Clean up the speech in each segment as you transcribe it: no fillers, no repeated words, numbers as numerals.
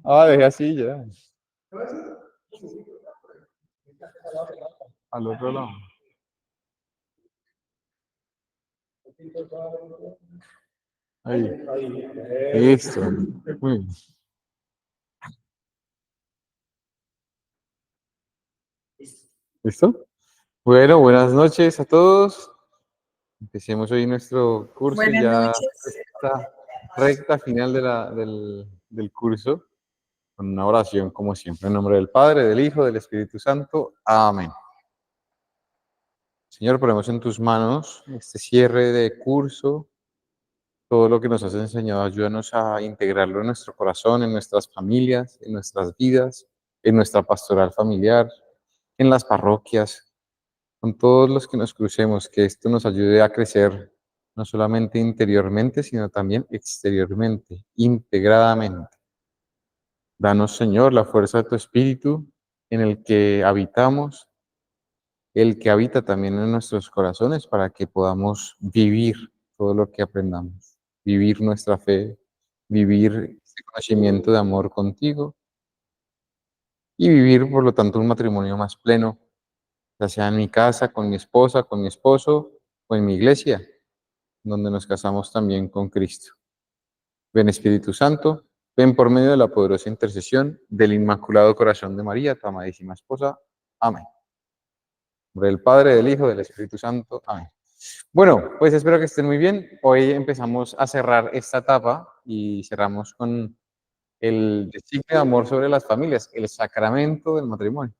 Ah, dejé así ya. Al otro lado. Ahí. Listo. Muy bien. ¿Listo? Bueno, buenas noches a todos. Empecemos hoy nuestro curso y Buenas ya noches. esta recta final del curso con una oración como siempre. En nombre del Padre, del Hijo, del Espíritu Santo. Amén. Señor, ponemos en tus manos este cierre de curso, todo lo que nos has enseñado, ayúdanos a integrarlo en nuestro corazón, en nuestras familias, en nuestras vidas, en nuestra pastoral familiar, en las parroquias, con todos los que nos crucemos, que esto nos ayude a crecer no solamente interiormente, sino también exteriormente, integradamente. Danos, Señor, la fuerza de tu Espíritu en el que habitamos, el que habita también en nuestros corazones, para que podamos vivir todo lo que aprendamos, vivir nuestra fe, vivir este conocimiento de amor contigo y vivir, por lo tanto, un matrimonio más pleno, ya sea en mi casa, con mi esposa, con mi esposo o en mi iglesia, donde nos casamos también con Cristo. Ven Espíritu Santo, ven por medio de la poderosa intercesión del Inmaculado Corazón de María, tu amadísima esposa. Amén. En nombre del Padre, del Hijo, del Espíritu Santo. Amén. Bueno, pues espero que estén muy bien. Hoy empezamos a cerrar esta etapa y cerramos con el designio de amor sobre las familias, el sacramento del matrimonio.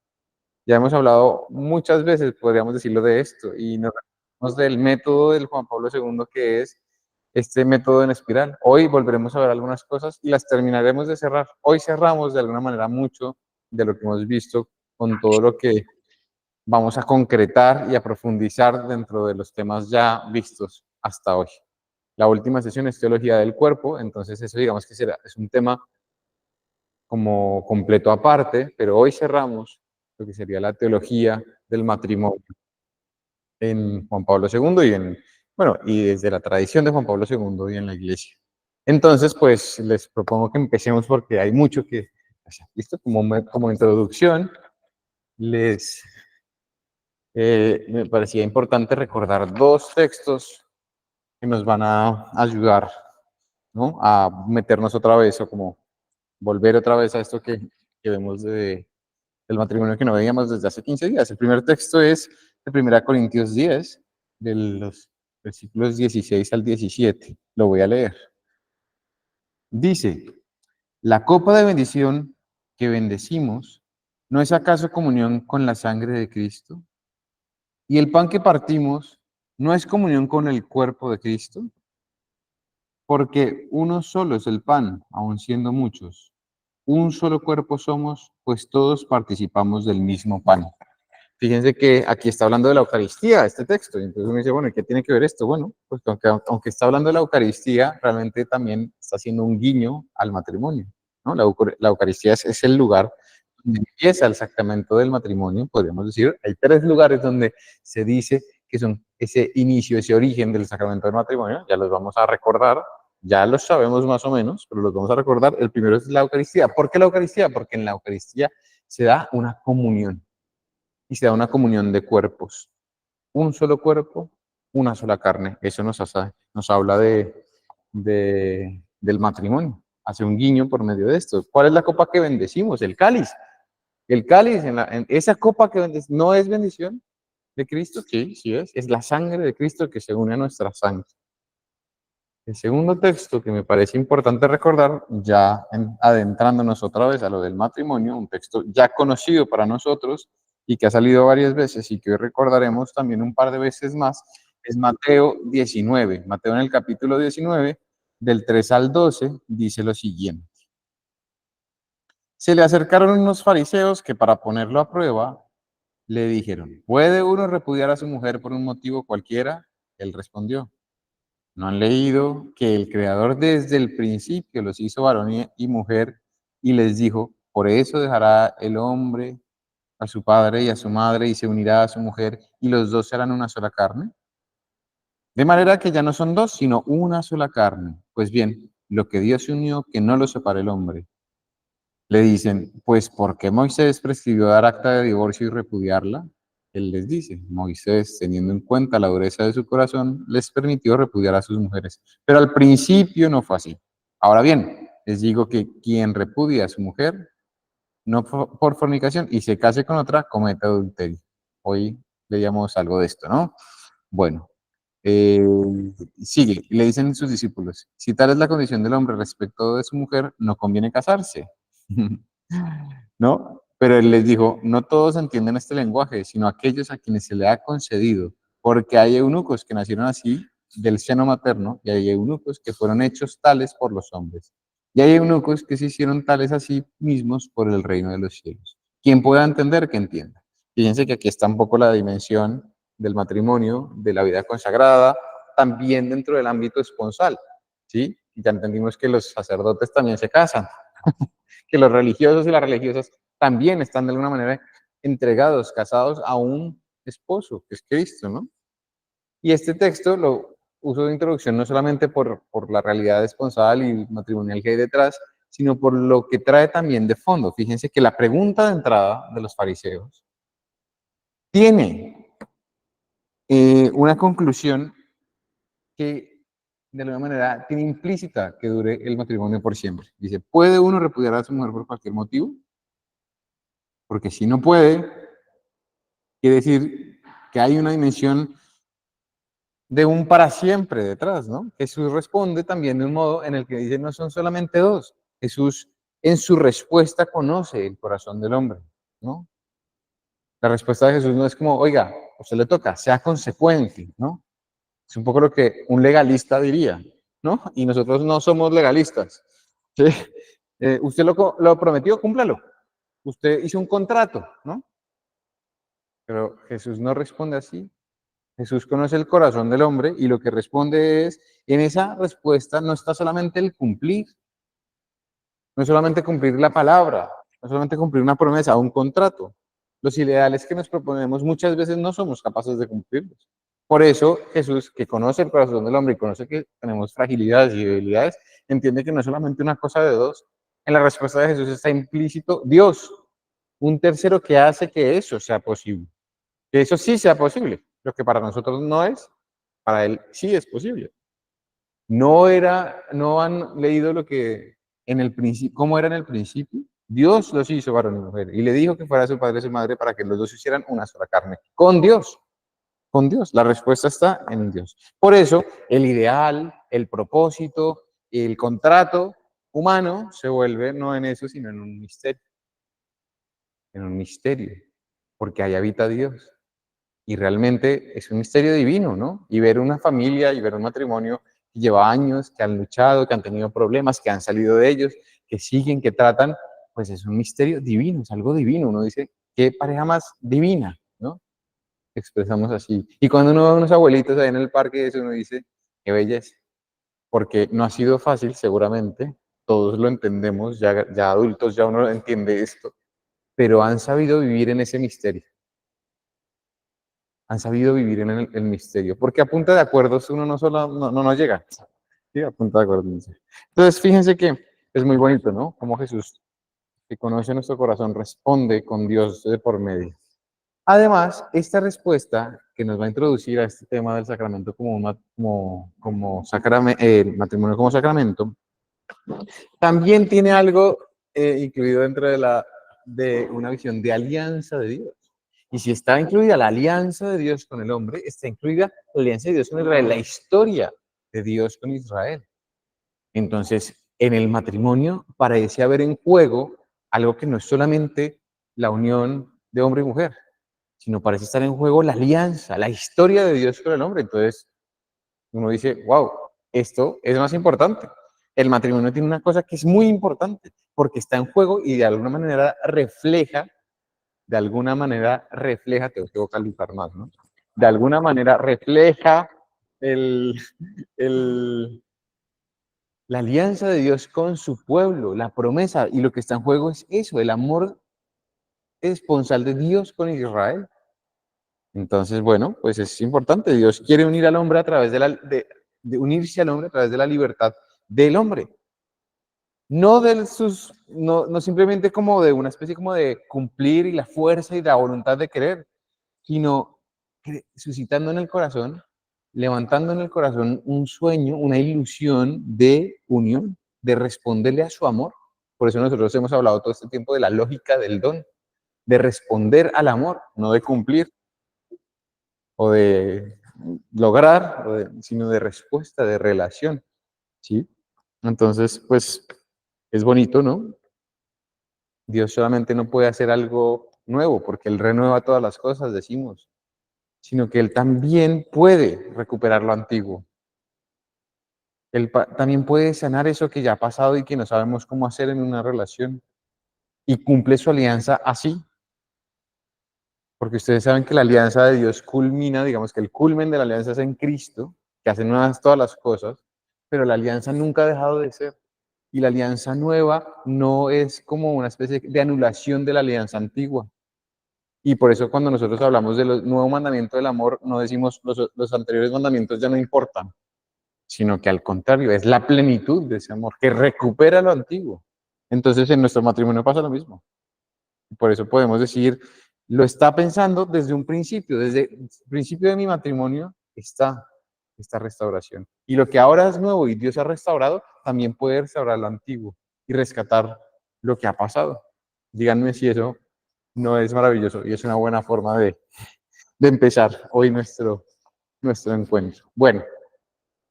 Ya hemos hablado muchas veces, podríamos decirlo, de esto, y nos hablamos del método del Juan Pablo II, que es este método en espiral. Hoy volveremos a ver algunas cosas y las terminaremos de cerrar. Hoy cerramos de alguna manera mucho de lo que hemos visto con todo lo que vamos a concretar y a profundizar dentro de los temas ya vistos hasta hoy. La última sesión es teología del cuerpo, entonces eso digamos que es un tema como completo aparte, pero hoy cerramos lo que sería la teología del matrimonio en Juan Pablo II bueno, y desde la tradición de Juan Pablo II y en la iglesia. Entonces, pues les propongo que empecemos porque hay mucho que, o sea, listo, como introducción, les me parecía importante recordar dos textos que nos van a ayudar, ¿no? A meternos otra vez o como volver otra vez a esto que vemos del matrimonio que no veíamos desde hace 15 días. El primer texto es de 1 Corintios 10, de los versículos 16 al 17. Lo voy a leer. Dice, la copa de bendición que bendecimos, ¿no es acaso comunión con la sangre de Cristo? Y el pan que partimos, ¿no es comunión con el cuerpo de Cristo? Porque uno solo es el pan, aun siendo muchos. Un solo cuerpo somos, pues todos participamos del mismo pan. Fíjense que aquí está hablando de la Eucaristía, este texto. Y entonces uno dice, bueno, ¿y qué tiene que ver esto? Bueno, pues aunque está hablando de la Eucaristía, realmente también está haciendo un guiño al matrimonio, ¿no? La Eucaristía es el lugar donde empieza el sacramento del matrimonio, podríamos decir. Hay tres lugares donde se dice que son ese inicio, ese origen del sacramento del matrimonio. Ya los vamos a recordar, ya los sabemos más o menos, pero los vamos a recordar. El primero es la Eucaristía. ¿Por qué la Eucaristía? Porque en la Eucaristía se da una comunión y se da una comunión de cuerpos. Un solo cuerpo, una sola carne. Eso nos habla del matrimonio. Hace un guiño por medio de esto. ¿Cuál es la copa que bendecimos? El cáliz. El cáliz, en esa copa que bendecimos, ¿no es bendición de Cristo? Sí, sí es. Es la sangre de Cristo que se une a nuestra sangre. El segundo texto que me parece importante recordar, ya adentrándonos otra vez a lo del matrimonio, un texto ya conocido para nosotros y que ha salido varias veces y que hoy recordaremos también un par de veces más, es Mateo 19. Mateo en el capítulo 19, del 3 al 12, dice lo siguiente. Se le acercaron unos fariseos que para ponerlo a prueba le dijeron, ¿puede uno repudiar a su mujer por un motivo cualquiera? Él respondió, ¿no han leído que el Creador desde el principio los hizo varón y mujer y les dijo, por eso dejará el hombre a su padre y a su madre y se unirá a su mujer y los dos serán una sola carne? De manera que ya no son dos, sino una sola carne. Pues bien, lo que Dios unió, que no lo separe el hombre. Le dicen, pues, ¿por qué Moisés prescribió dar acta de divorcio y repudiarla? Él les dice, Moisés, teniendo en cuenta la dureza de su corazón, les permitió repudiar a sus mujeres. Pero al principio no fue así. Ahora bien, les digo que quien repudia a su mujer, no por fornicación, y se case con otra, comete adulterio. Hoy leíamos algo de esto, ¿no? Bueno, eh, sigue, y le dicen sus discípulos, si tal es la condición del hombre respecto de su mujer, no conviene casarse. ¿No? Pero él les dijo, no todos entienden este lenguaje, sino aquellos a quienes se le ha concedido, porque hay eunucos que nacieron así del seno materno, y hay eunucos que fueron hechos tales por los hombres, y hay eunucos que se hicieron tales a sí mismos por el reino de los cielos. Quien pueda entender, que entienda. Fíjense que aquí está un poco la dimensión del matrimonio, de la vida consagrada, también dentro del ámbito esponsal, ¿sí? Y ya entendimos que los sacerdotes también se casan, que los religiosos y las religiosas también están de alguna manera entregados, casados a un esposo, que es Cristo, ¿no? Y este texto lo uso de introducción no solamente por la realidad esponsal y matrimonial que hay detrás, sino por lo que trae también de fondo. Fíjense que la pregunta de entrada de los fariseos tiene una conclusión que de alguna manera tiene implícita que dure el matrimonio por siempre. Dice, ¿puede uno repudiar a su mujer por cualquier motivo? Porque si no puede, quiere decir que hay una dimensión de un para siempre detrás, ¿no? Jesús responde también de un modo en el que dice, no son solamente dos. Jesús en su respuesta conoce el corazón del hombre, ¿no? La respuesta de Jesús no es como, oiga, a usted le toca, sea consecuente, ¿no? Es un poco lo que un legalista diría, ¿no? Y nosotros no somos legalistas, ¿sí? Usted lo prometió, cúmplalo. Usted hizo un contrato, ¿no? Pero Jesús no responde así. Jesús conoce el corazón del hombre y lo que responde es, en esa respuesta no está solamente el cumplir, no es solamente cumplir la palabra, no es solamente cumplir una promesa o un contrato. Los ideales que nos proponemos muchas veces no somos capaces de cumplirlos. Por eso Jesús, que conoce el corazón del hombre y conoce que tenemos fragilidades y debilidades, entiende que no es solamente una cosa de dos. En la respuesta de Jesús está implícito Dios, un tercero que hace que eso sea posible. Que eso sí sea posible. Lo que para nosotros no es, para él sí es posible. No han leído lo que en el principio, cómo era en el principio. Dios los hizo varón y mujer y le dijo que fuera su padre y su madre para que los dos hicieran una sola carne. Con Dios, con Dios. La respuesta está en Dios. Por eso, el ideal, el propósito, el contrato humano se vuelve no en eso, sino en un misterio, porque ahí habita Dios. Y realmente es un misterio divino, ¿no? Y ver una familia y ver un matrimonio que lleva años, que han luchado, que han tenido problemas, que han salido de ellos, que siguen, que tratan, pues es un misterio divino, es algo divino. Uno dice, qué pareja más divina, ¿no? Expresamos así. Y cuando uno ve a unos abuelitos ahí en el parque, eso uno dice, qué belleza. Porque no ha sido fácil, seguramente, todos lo entendemos, ya adultos, ya uno entiende esto, pero han sabido vivir en ese misterio, han sabido vivir en el misterio, porque a punta de acuerdos uno no llega, ¿sí? A punta de acuerdos. Entonces, fíjense que es muy bonito, ¿no? Como Jesús, que conoce nuestro corazón, responde con Dios de por medio. Además, esta respuesta que nos va a introducir a este tema del sacramento matrimonio como sacramento, también tiene algo incluido dentro de una visión de alianza de Dios. Y si está incluida la alianza de Dios con el hombre, está incluida la alianza de Dios con Israel, la historia de Dios con Israel. Entonces, en el matrimonio parece haber en juego algo que no es solamente la unión de hombre y mujer, sino parece estar en juego la alianza, la historia de Dios con el hombre. Entonces, uno dice, wow, esto es más importante. El matrimonio tiene una cosa que es muy importante, porque está en juego y tengo que vocalizar más, ¿no? De alguna manera refleja el, el, la alianza de Dios con su pueblo, la promesa, y lo que está en juego es eso, el amor esponsal de Dios con Israel. Entonces, bueno, pues es importante. Dios quiere unir al hombre a través de unirse al hombre a través de la libertad del hombre. no simplemente como de una especie como de cumplir y la fuerza y la voluntad de querer, sino suscitando en el corazón, levantando en el corazón un sueño, una ilusión de unión, de responderle a su amor. Por eso nosotros hemos hablado todo este tiempo de la lógica del don, de responder al amor, no de cumplir o de lograr, sino de respuesta, de relación, ¿sí? Entonces, pues, es bonito, ¿no? Dios solamente no puede hacer algo nuevo, porque Él renueva todas las cosas, decimos, sino que Él también puede recuperar lo antiguo. Él también puede sanar eso que ya ha pasado y que no sabemos cómo hacer en una relación. Y cumple su alianza así, porque ustedes saben que la alianza de Dios culmina, digamos que el culmen de la alianza es en Cristo, que hace nuevas todas las cosas, pero la alianza nunca ha dejado de ser. Y la alianza nueva no es como una especie de anulación de la alianza antigua. Y por eso cuando nosotros hablamos del nuevo mandamiento del amor, no decimos los anteriores mandamientos ya no importan, sino que al contrario, es la plenitud de ese amor, que recupera lo antiguo. Entonces en nuestro matrimonio pasa lo mismo. Por eso podemos decir, lo está pensando desde un principio, desde el principio de mi matrimonio está esta restauración. Y lo que ahora es nuevo y Dios ha restaurado, también puede restaurar lo antiguo y rescatar lo que ha pasado. Díganme si eso no es maravilloso y es una buena forma de empezar hoy nuestro encuentro. Bueno,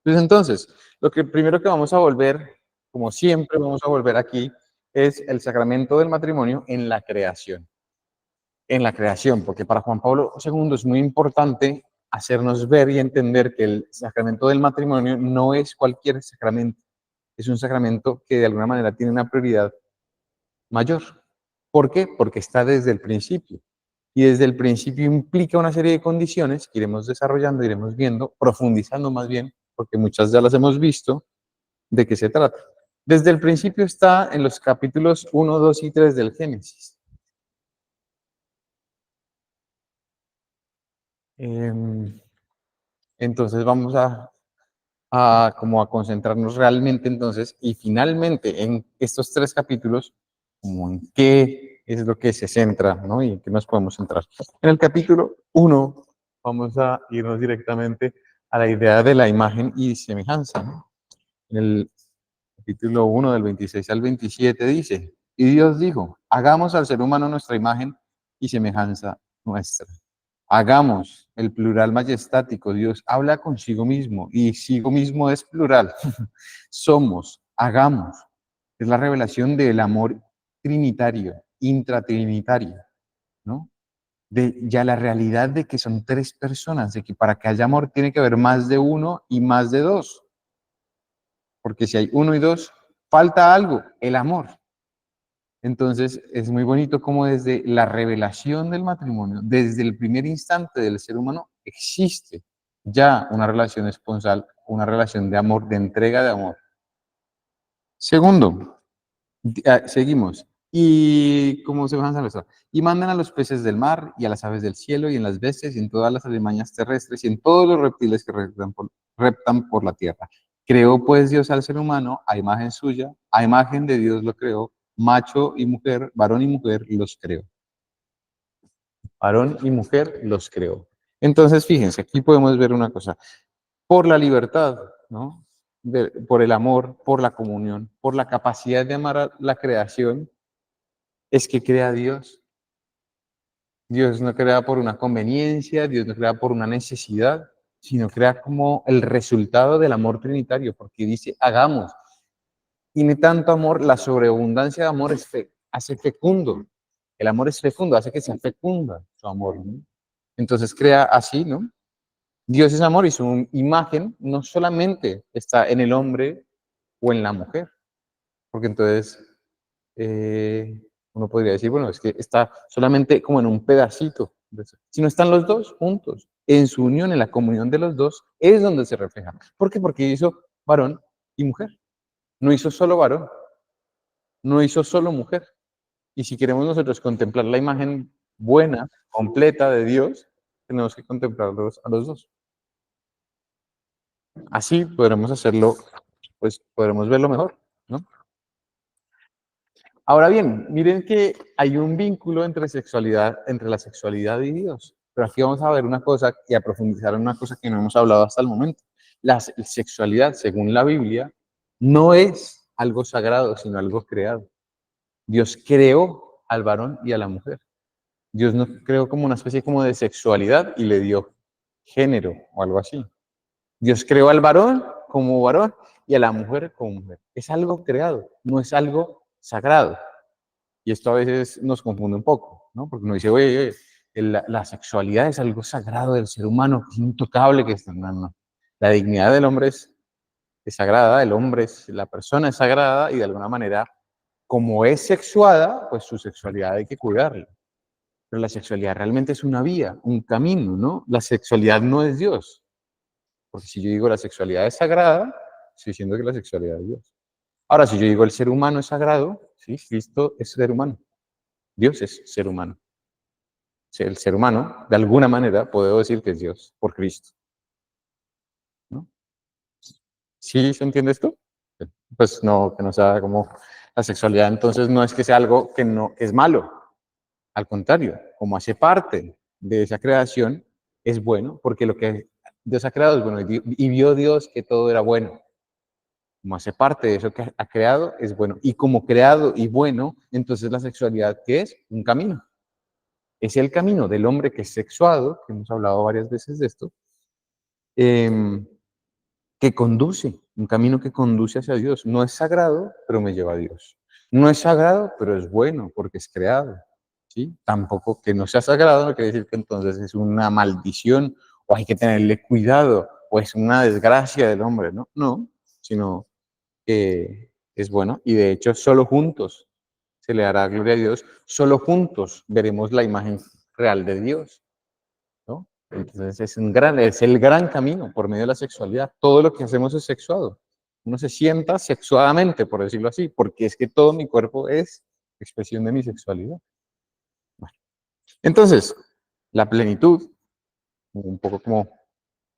pues entonces, lo que primero que vamos a volver, como siempre vamos a volver aquí, es el sacramento del matrimonio en la creación. En la creación, porque para Juan Pablo II es muy importante hacernos ver y entender que el sacramento del matrimonio no es cualquier sacramento, es un sacramento que de alguna manera tiene una prioridad mayor. ¿Por qué? Porque está desde el principio. Y desde el principio implica una serie de condiciones que iremos desarrollando, iremos viendo, profundizando más bien, porque muchas ya las hemos visto, de qué se trata. Desde el principio está en los capítulos 1, 2 y 3 del Génesis. Entonces vamos como a concentrarnos realmente entonces y finalmente en estos tres capítulos, como en qué es lo que se centra, ¿no? Y en qué nos podemos centrar. En el capítulo 1 vamos a irnos directamente a la idea de la imagen y semejanza, ¿no? En el capítulo 1 del 26 al 27 dice, y Dios dijo, hagamos al ser humano nuestra imagen y semejanza nuestra. Hagamos, el plural majestático, Dios habla consigo mismo y sigo mismo es plural. Somos, hagamos, es la revelación del amor trinitario, intratrinitario, ¿no? De ya la realidad de que son tres personas, de que para que haya amor tiene que haber más de uno y más de dos, porque si hay uno y dos, falta algo, el amor. Entonces, es muy bonito como desde la revelación del matrimonio, desde el primer instante del ser humano, existe ya una relación esponsal, una relación de amor, de entrega de amor. Segundo, seguimos. Y como se van a nuestra. Y mandan a los peces del mar y a las aves del cielo y en las bestias y en todas las alimañas terrestres y en todos los reptiles que reptan por la tierra. Creó pues Dios al ser humano a imagen suya, a imagen de Dios lo creó, macho y mujer, varón y mujer los creó. Varón y mujer los creó. Entonces, fíjense, aquí podemos ver una cosa. Por la libertad, ¿no? Por el amor, por la comunión, por la capacidad de amar a la creación, es que crea Dios. Dios no crea por una conveniencia, Dios no crea por una necesidad, sino crea como el resultado del amor trinitario, porque dice, hagamos. Tiene tanto amor, la sobreabundancia de amor hace fecundo. El amor es fecundo, hace que sea fecunda su amor, ¿no? Entonces crea así, ¿no? Dios es amor y su imagen no solamente está en el hombre o en la mujer, porque entonces uno podría decir, bueno, es que está solamente como en un pedacito, sino están los dos juntos, en su unión, en la comunión de los dos, es donde se refleja. ¿Por qué? Porque hizo varón y mujer, no hizo solo varón, no hizo solo mujer. Y si queremos nosotros contemplar la imagen buena, completa de Dios, tenemos que contemplarlos a los dos. Así podremos hacerlo, pues podremos verlo mejor, ¿no? Ahora bien, miren que hay un vínculo entre la sexualidad y Dios. Pero aquí vamos a ver una cosa y a profundizar en una cosa que no hemos hablado hasta el momento. La sexualidad, según la Biblia, no es algo sagrado, sino algo creado. Dios creó al varón y a la mujer. Dios no creó como una especie como de sexualidad y le dio género o algo así. Dios creó al varón como varón y a la mujer como mujer. Es algo creado, no es algo sagrado. Y esto a veces nos confunde un poco, ¿no? Porque uno dice, oye, la sexualidad es algo sagrado del ser humano, que es intocable, que está... No, no. La dignidad del hombre es sagrada, el hombre es, la persona es sagrada y de alguna manera, como es sexuada, pues su sexualidad hay que cuidarla. Pero la sexualidad realmente es una vía, un camino, ¿no? La sexualidad no es Dios. Porque si yo digo la sexualidad es sagrada, estoy diciendo que la sexualidad es Dios. Ahora, si yo digo el ser humano es sagrado, sí, Cristo es ser humano. Dios es ser humano. El ser humano, de alguna manera, puedo decir que es Dios por Cristo, ¿no? ¿Sí se entiende esto? Pues no, que no sea como la sexualidad, entonces no es que sea algo que no que es malo, al contrario, como hace parte de esa creación, es bueno, porque lo que Dios ha creado es bueno, y vio Dios que todo era bueno. Como hace parte de eso que ha creado, es bueno. Y como creado y bueno, entonces la sexualidad, ¿qué es? Un camino. Es el camino del hombre que es sexuado, que hemos hablado varias veces de esto, eh, que conduce, un camino que conduce hacia Dios. No es sagrado, pero me lleva a Dios. No es sagrado, pero es bueno porque es creado. ¿Sí? Tampoco que no sea sagrado no quiere decir que entonces es una maldición o hay que tenerle cuidado o es una desgracia del hombre, ¿no? No, sino que es bueno y de hecho solo juntos se le dará gloria a Dios, solo juntos veremos la imagen real de Dios. ¿No? Entonces es el gran camino por medio de la sexualidad. Todo lo que hacemos es sexuado. Uno se sienta sexuadamente, por decirlo así, porque es que todo mi cuerpo es expresión de mi sexualidad. Bueno, entonces, la plenitud, un poco como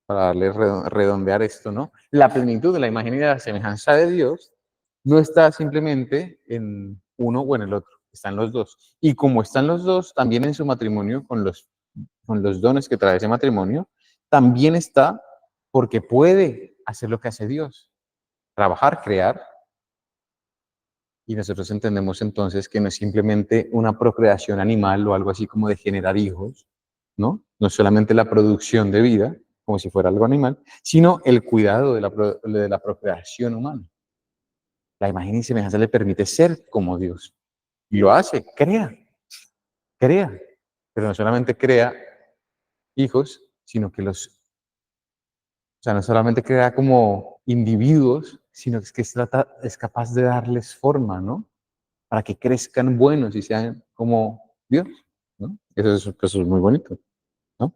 para darle redondear esto, ¿no? La plenitud de la imagen y de la semejanza de Dios no está simplemente en uno o en el otro, están los dos. Y como están los dos, también en su matrimonio con los dones que trae ese matrimonio, también está porque puede hacer lo que hace Dios, trabajar, crear, y nosotros entendemos entonces que no es simplemente una procreación animal o algo así como de generar hijos, ¿no? No es solamente la producción de vida, como si fuera algo animal, sino el cuidado de la procreación humana. La imagen y semejanza le permite ser como Dios. Y lo hace, crea. Pero no solamente crea hijos, sino que o sea, no solamente crea como individuos, sino que es capaz de darles forma, ¿no? Para que crezcan buenos y sean como Dios, ¿no? Eso es muy bonito, ¿no?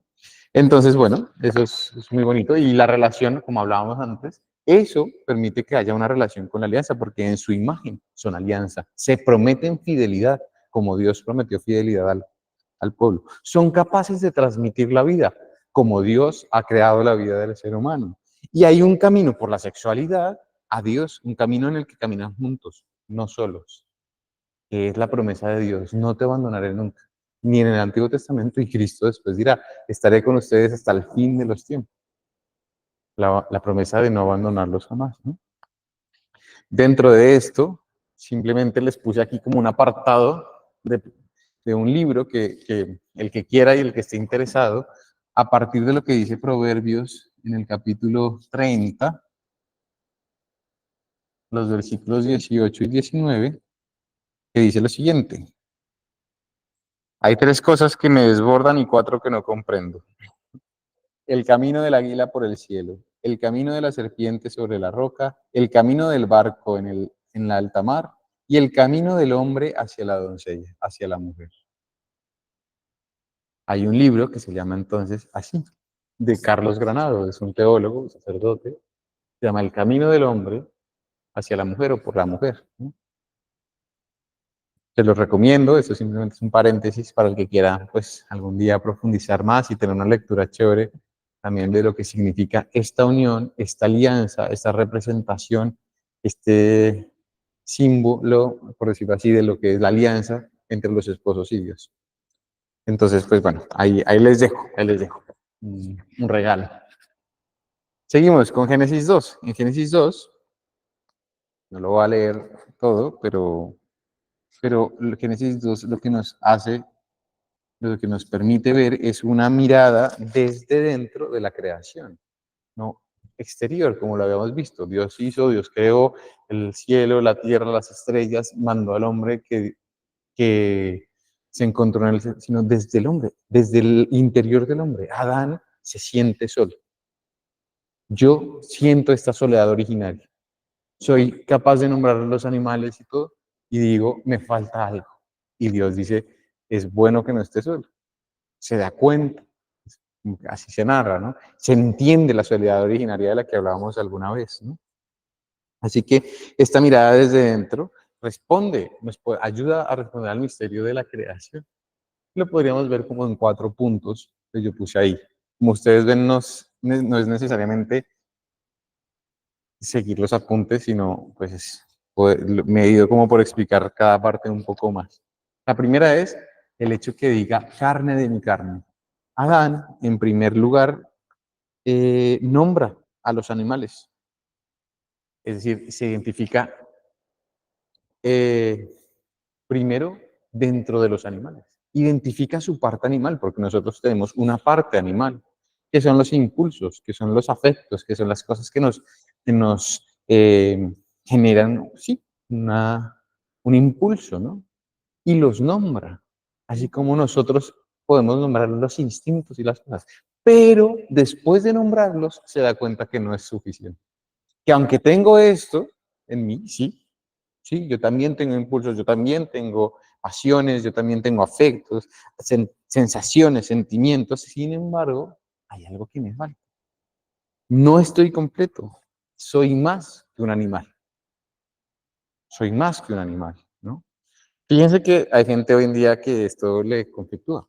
Entonces, bueno, es muy bonito. Y la relación, como hablábamos antes, eso permite que haya una relación con la alianza, porque en su imagen son alianza. Se prometen fidelidad, como Dios prometió fidelidad al pueblo. Son capaces de transmitir la vida, como Dios ha creado la vida del ser humano. Y hay un camino por la sexualidad a Dios, un camino en el que caminan juntos, no solos, que es la promesa de Dios, no te abandonaré nunca, ni en el Antiguo Testamento, y Cristo después dirá, estaré con ustedes hasta el fin de los tiempos. La promesa de no abandonarlos jamás, ¿no? Dentro de esto, simplemente les puse aquí como un apartado de un libro que el que quiera y el que esté interesado, a partir de lo que dice Proverbios en el capítulo 30, los versículos 18 y 19, que dice lo siguiente. Hay tres cosas que me desbordan y cuatro que no comprendo. El camino del águila por el cielo, el camino de la serpiente sobre la roca, el camino del barco en la alta mar y el camino del hombre hacia la doncella, hacia la mujer. Hay un libro que se llama entonces así, de Carlos Granado, es un teólogo, un sacerdote, se llama El camino del hombre hacia la mujer o por la mujer, ¿no? Te lo recomiendo, esto simplemente es un paréntesis para el que quiera pues algún día profundizar más y tener una lectura chévere también de lo que significa esta unión, esta alianza, esta representación, este, símbolo, por decirlo así, de lo que es la alianza entre los esposos y Dios. Entonces, pues bueno, ahí les dejo un regalo. Seguimos con Génesis 2. En Génesis 2, no lo voy a leer todo, pero Génesis 2 lo que nos hace, lo que nos permite ver es una mirada desde dentro de la creación, no exterior, como lo habíamos visto. Dios hizo, Dios creó el cielo, la tierra, las estrellas, mandó al hombre que se encontró en el, sino desde el hombre, desde el interior del hombre. Adán se siente solo. Yo siento esta soledad originaria. Soy capaz de nombrar los animales y todo, y digo, me falta algo. Y Dios dice, es bueno que no esté solo. Se da cuenta, así se narra, ¿no? Se entiende la soledad originaria de la que hablábamos alguna vez, ¿no? Así que esta mirada desde dentro responde, ayuda a responder al misterio de la creación. Lo podríamos ver como en 4 puntos que yo puse ahí. Como ustedes ven, no es necesariamente seguir los apuntes, sino pues me he ido como por explicar cada parte un poco más. La primera es el hecho que diga carne de mi carne. Adán, en primer lugar, nombra a los animales, es decir, se identifica eh, primero dentro de los animales. Identifica su parte animal, porque nosotros tenemos una parte animal, que son los impulsos, que son los afectos, que son las cosas que nos generan, sí, un impulso, ¿no? Y los nombra, así como nosotros podemos nombrar los instintos y las cosas. Pero después de nombrarlos, se da cuenta que no es suficiente. Que aunque tengo esto en mí, sí, sí, yo también tengo impulsos, yo también tengo pasiones, yo también tengo afectos, sensaciones, sentimientos. Sin embargo, hay algo que me falta. No estoy completo. Soy más que un animal. Soy más que un animal, ¿no? Fíjense que hay gente hoy en día que esto le conflictúa,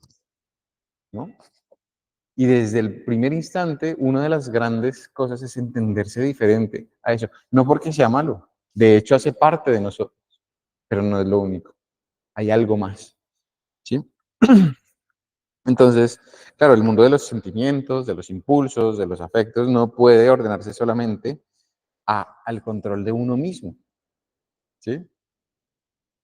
¿no? Y desde el primer instante, una de las grandes cosas es entenderse diferente a eso. No porque sea malo, de hecho hace parte de nosotros, pero no es lo único. Hay algo más, ¿sí? Entonces, claro, el mundo de los sentimientos, de los impulsos, de los afectos, no puede ordenarse solamente al control de uno mismo, ¿sí?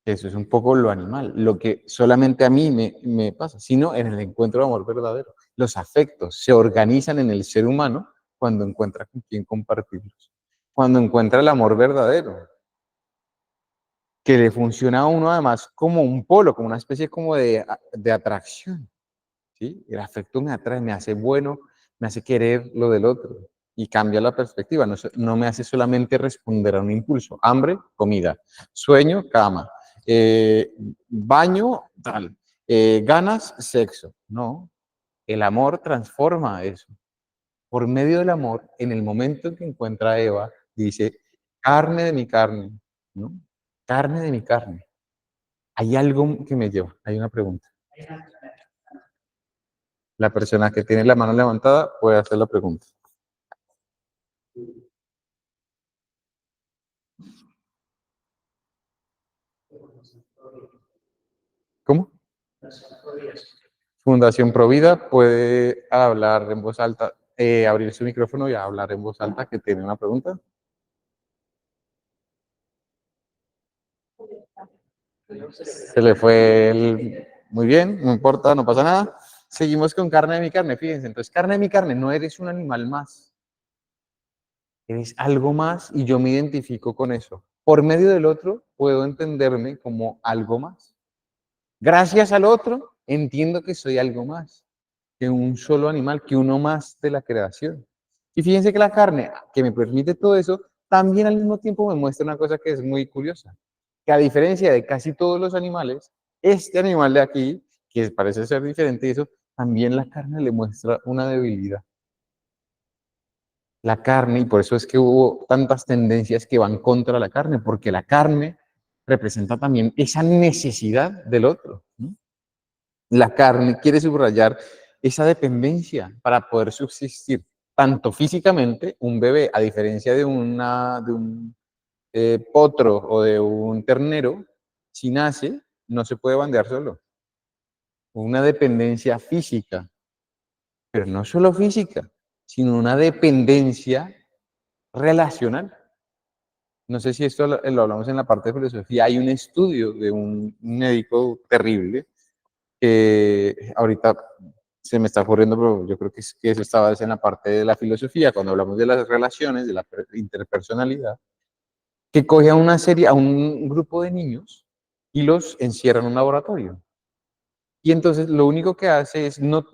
Eso es un poco lo animal, lo que solamente a mí me pasa, sino en el encuentro de amor verdadero. Los afectos se organizan en el ser humano cuando encuentra con quién compartirlos, cuando encuentra el amor verdadero, que le funciona a uno además como un polo, como una especie como de atracción. ¿Sí? El afecto me atrae, me hace bueno, me hace querer lo del otro y cambia la perspectiva. No me hace solamente responder a un impulso. Hambre, comida. Sueño, cama. Baño, tal. Ganas, sexo. No, el amor transforma eso. Por medio del amor, en el momento en que encuentra a Eva, dice, carne de mi carne, ¿no? Carne de mi carne. Hay algo que me lleva, hay una pregunta. La persona que tiene la mano levantada puede hacer la pregunta. ¿Cómo? Fundación Provida puede hablar en voz alta, abrir su micrófono y hablar en voz alta, que tiene una pregunta. Se le fue muy bien, no importa, no pasa nada. Seguimos con carne de mi carne, fíjense. Entonces, carne de mi carne, no eres un animal más, eres algo más y yo me identifico con eso. Por medio del otro puedo entenderme como algo más. Gracias al otro entiendo que soy algo más que un solo animal, que uno más de la creación. Y fíjense que la carne, que me permite todo eso, también al mismo tiempo me muestra una cosa que es muy curiosa, que a diferencia de casi todos los animales, este animal de aquí, que parece ser diferente de eso, también la carne le muestra una debilidad. La carne, y por eso es que hubo tantas tendencias que van contra la carne, porque la carne representa también esa necesidad del otro, ¿no? La carne quiere subrayar esa dependencia para poder subsistir, tanto físicamente, un bebé, a diferencia de un potro o de un ternero, si nace, no se puede bandear solo. Una dependencia física, pero no solo física, sino una dependencia relacional. No sé si esto lo hablamos en la parte de filosofía. Hay un estudio de un médico terrible que ahorita se me está ocurriendo, pero yo creo que eso estaba en la parte de la filosofía, cuando hablamos de las relaciones, de la interpersonalidad, que coge a una serie, a un grupo de niños y los encierra en un laboratorio. Y entonces lo único que hace es no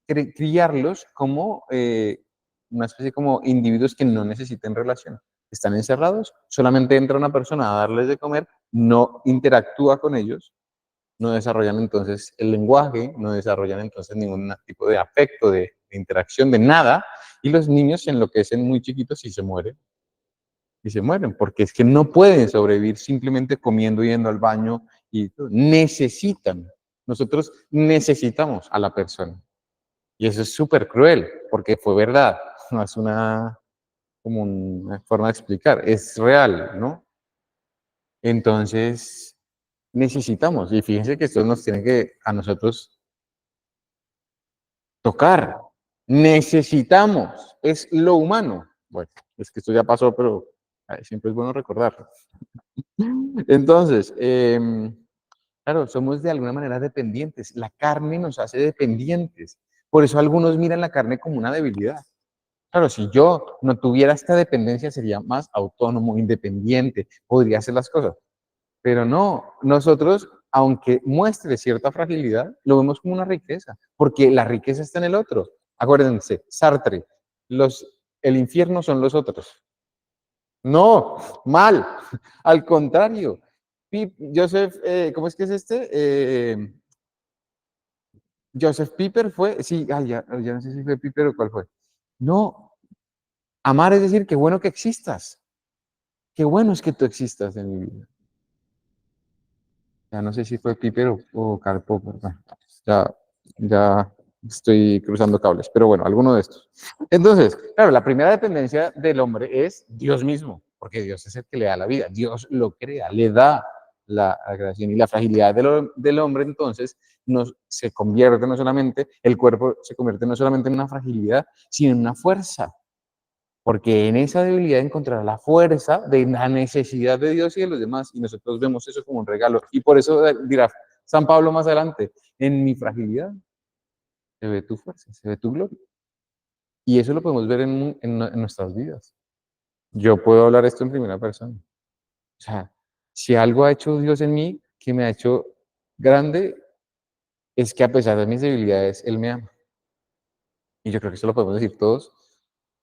criarlos como una especie como individuos que no necesiten relación. Están encerrados, solamente entra una persona a darles de comer, no interactúa con ellos, no desarrollan entonces el lenguaje, no desarrollan entonces ningún tipo de afecto, de interacción, de nada, y los niños se enloquecen muy chiquitos y se mueren, porque es que no pueden sobrevivir simplemente comiendo, yendo al baño, y necesitan, nosotros necesitamos a la persona. Y eso es súper cruel, porque fue verdad, no es como una forma de explicar, es real, ¿no? Entonces, necesitamos, y fíjense que esto nos tiene que, a nosotros, tocar. Necesitamos, es lo humano. Bueno, es que esto ya pasó, pero siempre es bueno recordarlo. Entonces, claro, somos de alguna manera dependientes. La carne nos hace dependientes. Por eso algunos miran la carne como una debilidad. Claro, si yo no tuviera esta dependencia, sería más autónomo, independiente, podría hacer las cosas. Pero no, nosotros, aunque muestre cierta fragilidad, lo vemos como una riqueza, porque la riqueza está en el otro. Acuérdense, Sartre, el infierno son los otros. No, mal, al contrario. Joseph, ¿cómo es que es este? Joseph Piper fue, sí, ya no sé si fue Piper o cuál fue. No, amar es decir, qué bueno que existas, qué bueno es que tú existas en mi vida. Ya no sé si fue Piper o Karl Popper. Bueno, ya, ya estoy cruzando cables, pero bueno, alguno de estos. Entonces, claro, la primera dependencia del hombre es Dios mismo, porque Dios es el que le da la vida, Dios lo crea, le da la creación y la fragilidad del hombre, entonces se convierte no solamente, el cuerpo se convierte no solamente en una fragilidad, sino en una fuerza, porque en esa debilidad encontrará la fuerza de la necesidad de Dios y de los demás, y nosotros vemos eso como un regalo. Y por eso dirá San Pablo más adelante, en mi fragilidad se ve tu fuerza, se ve tu gloria. Y eso lo podemos ver en nuestras vidas. Yo puedo hablar esto en primera persona. O sea, si algo ha hecho Dios en mí que me ha hecho grande, es que a pesar de mis debilidades, Él me ama. Y yo creo que eso lo podemos decir todos.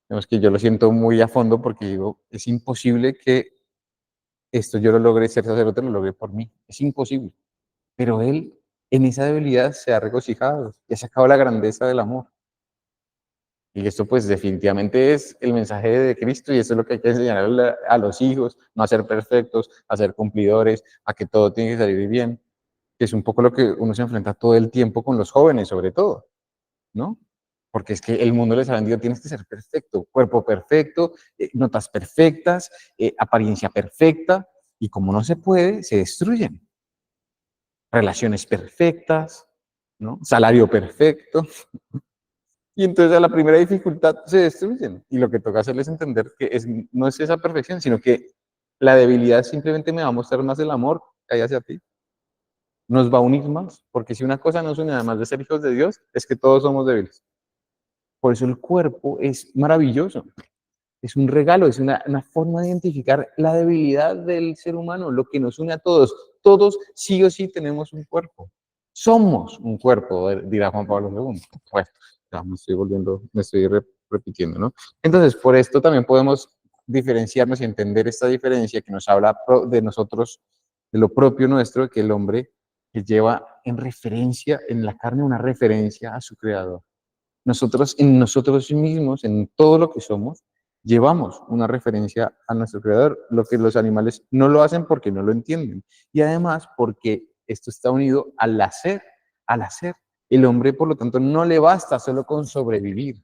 Vemos que yo lo siento muy a fondo porque digo, es imposible que esto yo lo logré, ser sacerdote lo logré por mí. Es imposible. Pero Él en esa debilidad se ha regocijado y ha sacado la grandeza del amor. Y esto pues definitivamente es el mensaje de Cristo y eso es lo que hay que enseñar a los hijos, no a ser perfectos, a ser cumplidores, a que todo tiene que salir bien, que es un poco lo que uno se enfrenta todo el tiempo con los jóvenes sobre todo, ¿no? Porque es que el mundo les ha vendido, tienes que ser perfecto, cuerpo perfecto, notas perfectas, apariencia perfecta, y como no se puede, se destruyen. Relaciones perfectas, ¿no? Salario perfecto. Y entonces a la primera dificultad se destruyen. Y lo que toca hacerles entender que no es esa perfección, sino que la debilidad simplemente me va a mostrar más el amor que hay hacia ti. Nos va a unir más, porque si una cosa nos une, además de ser hijos de Dios, es que todos somos débiles. Por eso el cuerpo es maravilloso. Es un regalo, es una forma de identificar la debilidad del ser humano, lo que nos une a todos. Todos sí o sí tenemos un cuerpo. Somos un cuerpo, dirá Juan Pablo II. Bueno, ya me estoy repitiendo, ¿no? Entonces, por esto también podemos diferenciarnos y entender esta diferencia que nos habla de nosotros, de lo propio nuestro, que el hombre que lleva en referencia, en la carne, una referencia a su creador. Nosotros, en nosotros mismos, en todo lo que somos, llevamos una referencia a nuestro creador, lo que los animales no lo hacen porque no lo entienden. Y además porque esto está unido al hacer, al hacer. El hombre, por lo tanto, no le basta solo con sobrevivir.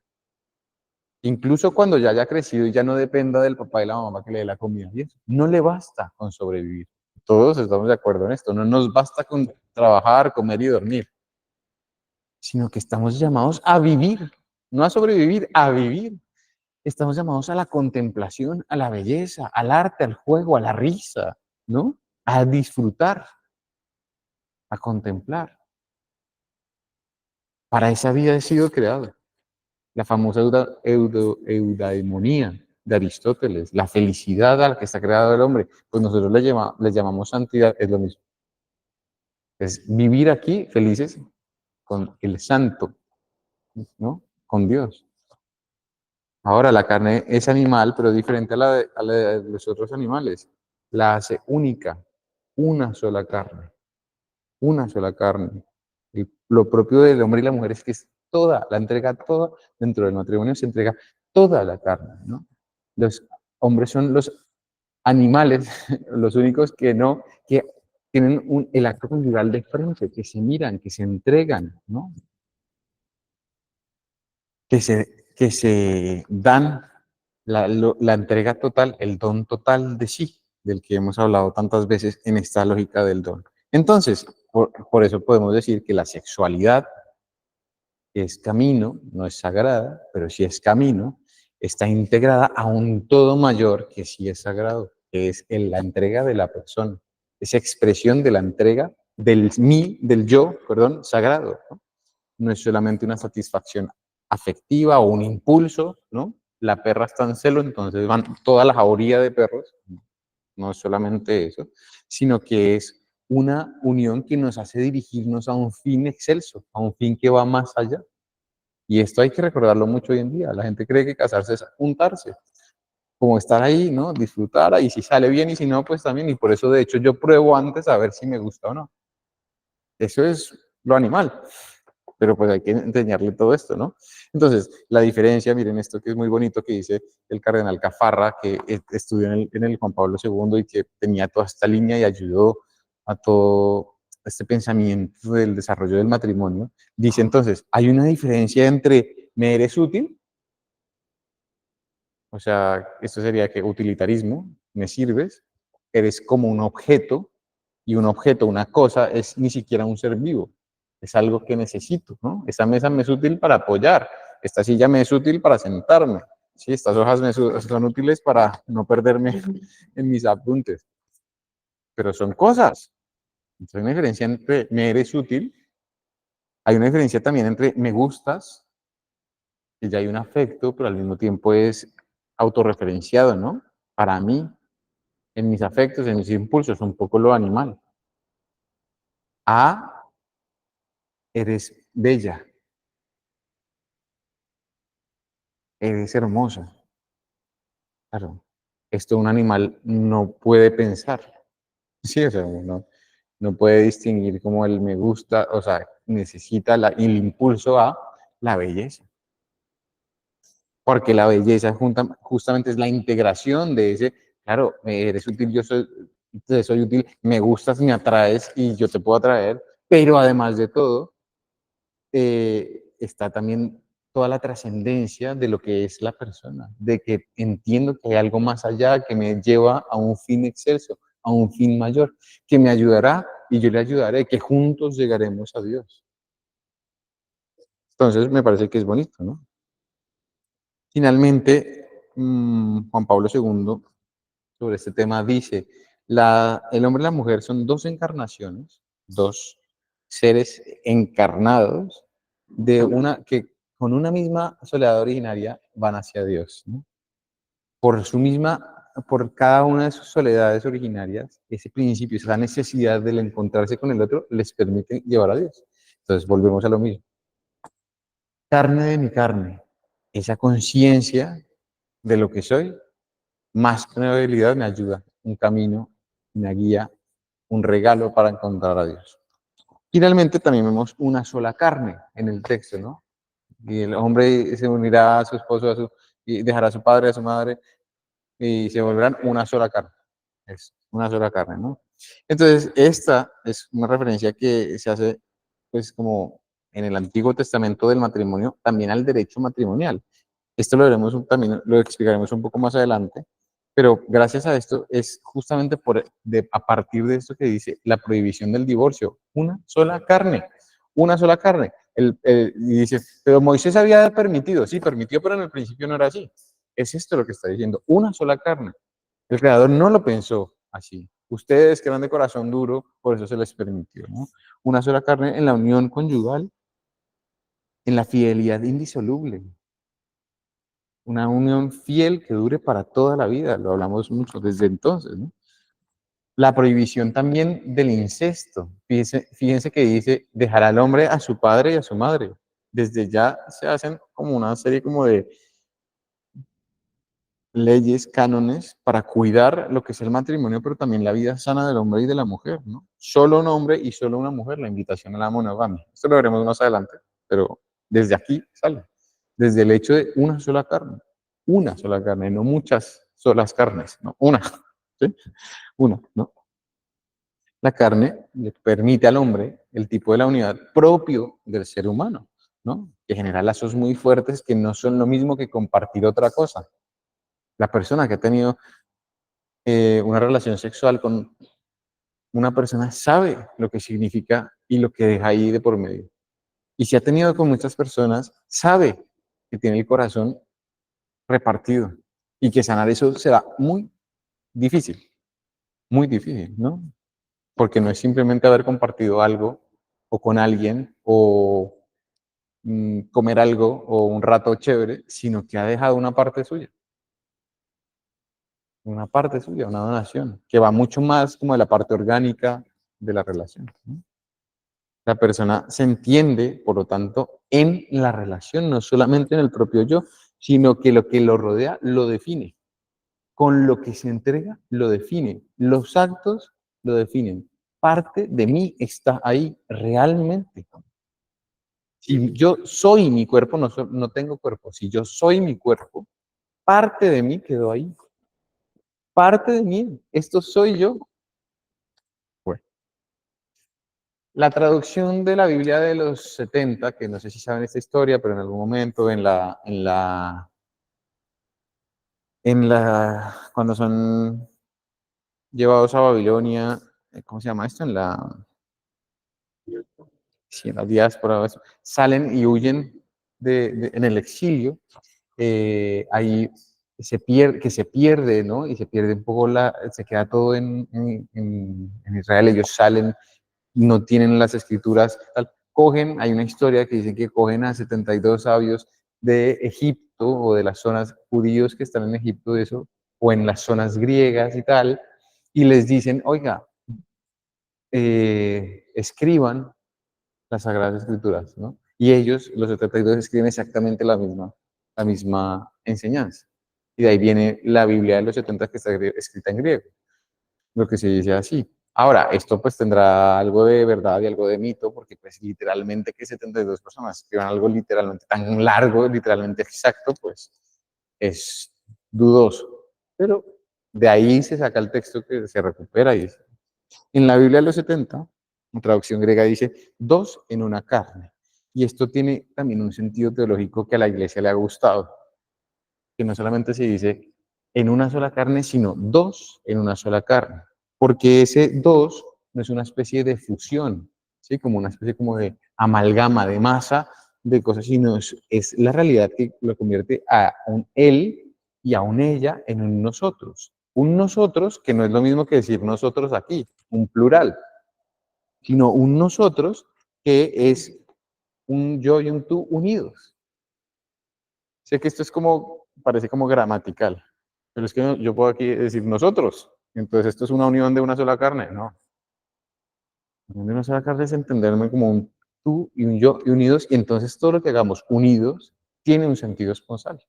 Incluso cuando ya haya crecido y ya no dependa del papá y la mamá que le dé la comida. Y eso, no le basta con sobrevivir. Todos estamos de acuerdo en esto. No nos basta con trabajar, comer y dormir, sino que estamos llamados a vivir, no a sobrevivir, a vivir. Estamos llamados a la contemplación, a la belleza, al arte, al juego, a la risa, ¿no? A disfrutar, a contemplar. Para esa vida he sido creado. La famosa eudaimonía de Aristóteles, la felicidad a la que está creado el hombre, pues nosotros le llamamos santidad, es lo mismo. Es vivir aquí felices con el santo, ¿no? Con Dios. Ahora, la carne es animal, pero diferente a la de los otros animales. La hace única, una sola carne, una sola carne. Y lo propio del hombre y la mujer es que es toda, la entrega toda, dentro del matrimonio se entrega toda la carne, ¿no? Los hombres son los animales, los únicos que no, que tienen el acto conyugal de frente, que se miran, que se entregan, ¿no? Que se dan la entrega total, el don total de sí, del que hemos hablado tantas veces en esta lógica del don. Entonces, por eso podemos decir que la sexualidad es camino, no es sagrada, pero sí es camino, está integrada a un todo mayor que sí es sagrado, que es la entrega de la persona, esa expresión de la entrega del mí, del yo, perdón, sagrado, ¿no? No es solamente una satisfacción afectiva o un impulso, ¿no? La perra está en celo, entonces van toda la jauría de perros, no es solamente eso, sino que es una unión que nos hace dirigirnos a un fin excelso, a un fin que va más allá. Y esto hay que recordarlo mucho hoy en día. La gente cree que casarse es juntarse, como estar ahí, ¿no? Disfrutar, y si sale bien y si no, pues también. Y por eso, de hecho, yo pruebo antes a ver si me gusta o no. Eso es lo animal, pero pues hay que enseñarle todo esto, ¿no? Entonces, la diferencia, miren esto que es muy bonito que dice el cardenal Cafarra, que estudió en el Juan Pablo II y que tenía toda esta línea y ayudó a todo este pensamiento del desarrollo del matrimonio. Dice entonces, hay una diferencia entre me eres útil, o sea, esto sería que utilitarismo, me sirves, eres como un objeto, y un objeto, una cosa, es ni siquiera un ser vivo, es algo que necesito, ¿no? Esta mesa me es útil para apoyar, esta silla me es útil para sentarme, ¿sí? Estas hojas son útiles para no perderme en mis apuntes, pero son cosas. Entonces hay una diferencia entre me eres útil, hay una diferencia también entre me gustas, que ya hay un afecto, pero al mismo tiempo es autorreferenciado, ¿no? Para mí, en mis afectos, en mis impulsos, un poco lo animal. A, eres bella, eres hermosa. Claro, esto un animal no puede pensar. Sí, o sea, no puede distinguir como el me gusta, o sea, necesita el impulso a la belleza. Porque la belleza justamente es la integración de ese, claro, eres útil, yo soy útil, me gustas, me atraes y yo te puedo atraer, pero además de todo, está también toda la trascendencia de lo que es la persona, de que entiendo que hay algo más allá que me lleva a un fin excelso, a un fin mayor, que me ayudará y yo le ayudaré, que juntos llegaremos a Dios. Entonces me parece que es bonito, ¿no? Finalmente, Juan Pablo II sobre este tema dice, el hombre y la mujer son dos encarnaciones, dos seres encarnados que con una misma soledad originaria van hacia Dios, ¿no? Por cada una de sus soledades originarias, ese principio, esa necesidad del encontrarse con el otro, les permite llevar a Dios. Entonces volvemos a lo mismo. Carne de mi carne, esa conciencia de lo que soy, más que una habilidad me ayuda, un camino, una guía, un regalo para encontrar a Dios. Finalmente también vemos una sola carne en el texto, ¿no? Y el hombre se unirá a su esposo, y dejará a su padre, a su madre, y se volverán una sola carne. Es una sola carne, ¿no? Entonces, esta es una referencia que se hace, pues, como en el Antiguo Testamento del matrimonio, también al derecho matrimonial. Esto lo veremos también, lo explicaremos un poco más adelante, pero gracias a esto es justamente a partir de esto que dice la prohibición del divorcio, una sola carne. Y dice, pero Moisés había permitido, sí, permitió, pero en el principio no era así. Es esto lo que está diciendo, una sola carne. El Creador no lo pensó así. Ustedes que eran de corazón duro, por eso se les permitió, ¿no? Una sola carne en la unión conyugal, en la fidelidad indisoluble, una unión fiel que dure para toda la vida, lo hablamos mucho desde entonces, ¿no? La prohibición también del incesto. Fíjense que dice, dejará al hombre a su padre y a su madre. Desde ya se hacen como una serie como de leyes, cánones para cuidar lo que es el matrimonio, pero también la vida sana del hombre y de la mujer, ¿no? Solo un hombre y solo una mujer, la invitación a la monogamia. Esto lo veremos más adelante, pero desde aquí sale, desde el hecho de una sola carne, no muchas solas carnes, no, una, ¿sí? Una, ¿no? La carne le permite al hombre el tipo de la unidad propio del ser humano, ¿no? Que genera lazos muy fuertes que no son lo mismo que compartir otra cosa. La persona que ha tenido una relación sexual con una persona sabe lo que significa y lo que deja ahí de por medio. Y si ha tenido con muchas personas, sabe que tiene el corazón repartido y que sanar eso será muy difícil, ¿no? Porque no es simplemente haber compartido algo o con alguien o comer algo o un rato chévere, sino que ha dejado una parte suya, una donación, que va mucho más como de la parte orgánica de la relación, ¿no? La persona se entiende, por lo tanto, en la relación, no solamente en el propio yo, sino que lo rodea lo define. Con lo que se entrega lo define. Los actos lo definen. Parte de mí está ahí realmente. Si yo soy mi cuerpo, no tengo cuerpo. Si yo soy mi cuerpo, parte de mí quedó ahí. Parte de mí, esto soy yo. Bueno, la traducción de la Biblia de los 70, que no sé si saben esta historia, pero en algún momento cuando son llevados a Babilonia, ¿cómo se llama esto? Sí, en la diáspora, salen y huyen en el exilio, ahí se pierde, ¿no? Y se pierde un poco se queda todo en Israel, ellos salen, no tienen las escrituras, tal. Hay una historia que dice que cogen a 72 sabios de Egipto o de las zonas judíos que están en Egipto, de eso, o en las zonas griegas y tal, y les dicen, oiga, escriban las Sagradas Escrituras, ¿no? Y ellos, los 72, escriben exactamente la misma enseñanza. Y de ahí viene la Biblia de los 70 que está escrita en griego, lo que se dice así. Ahora, esto pues tendrá algo de verdad y algo de mito, porque pues literalmente que 72 personas escriban algo literalmente tan largo, literalmente exacto, pues es dudoso. Pero de ahí se saca el texto que se recupera y en la Biblia de los 70, en traducción griega dice, dos en una carne. Y esto tiene también un sentido teológico que a la iglesia le ha gustado, que no solamente se dice en una sola carne, sino dos en una sola carne. Porque ese dos no es una especie de fusión, ¿sí? Como una especie como de amalgama, de masa de cosas, sino es la realidad que lo convierte a un él y a un ella en un nosotros. Un nosotros que no es lo mismo que decir nosotros aquí, un plural, sino un nosotros que es un yo y un tú unidos. Sé que esto parece como gramatical, pero es que yo puedo aquí decir nosotros, entonces esto es una unión de una sola carne, no. La unión de una sola carne es entenderme como un tú y un yo y unidos, y entonces todo lo que hagamos unidos tiene un sentido esponsal.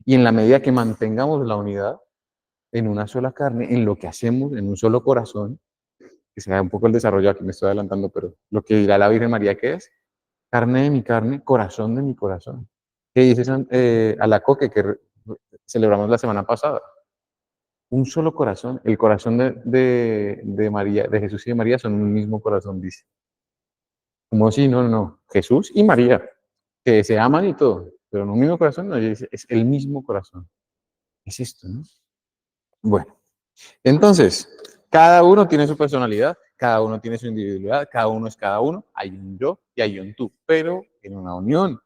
Y en la medida que mantengamos la unidad en una sola carne, en lo que hacemos, en un solo corazón, que sea un poco el desarrollo, aquí me estoy adelantando, pero lo que dirá la Virgen María, ¿qué es? Carne de mi carne, corazón de mi corazón. ¿Qué dice Alacoque que celebramos la semana pasada? Un solo corazón, el corazón de María, de Jesús y de María son un mismo corazón, dice. Como si, no, Jesús y María, que se aman y todo. pero no un mismo corazón, no, es el mismo corazón. Es esto, ¿no? Bueno, entonces, cada uno tiene su personalidad, cada uno tiene su individualidad, cada uno es cada uno, hay un yo y hay un tú, pero en una unión,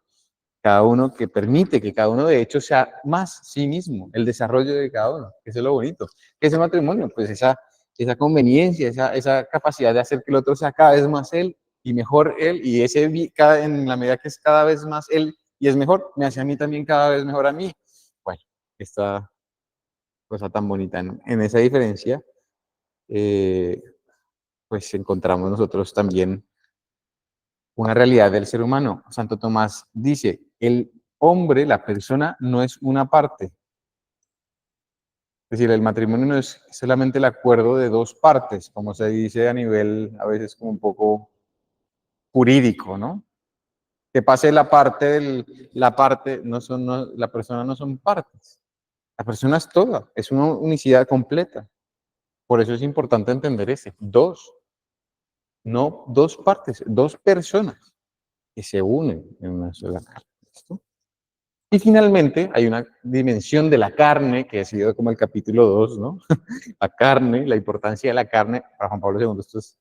cada uno que permite que cada uno de hecho sea más sí mismo, el desarrollo de cada uno, eso es lo bonito. ¿Qué es el matrimonio? Pues esa conveniencia, esa capacidad de hacer que el otro sea cada vez más él y mejor él, y en la medida que es cada vez más él y es mejor, me hace a mí también cada vez mejor a mí. Bueno, esta cosa tan bonita en esa diferencia, eh, pues encontramos nosotros también una realidad del ser humano. Santo Tomás dice, el hombre, la persona, no es una parte. Es decir, el matrimonio no es solamente el acuerdo de dos partes, como se dice a nivel a veces como un poco jurídico, ¿no? Que pase la parte, la persona no son partes. La persona es toda, es una unicidad completa. Por eso es importante entender dos, no dos partes, dos personas que se unen en una sola carne. ¿Listo? Y finalmente hay una dimensión de la carne, que ha sido como el capítulo 2, ¿no? La carne, la importancia de la carne. Para Juan Pablo II esto es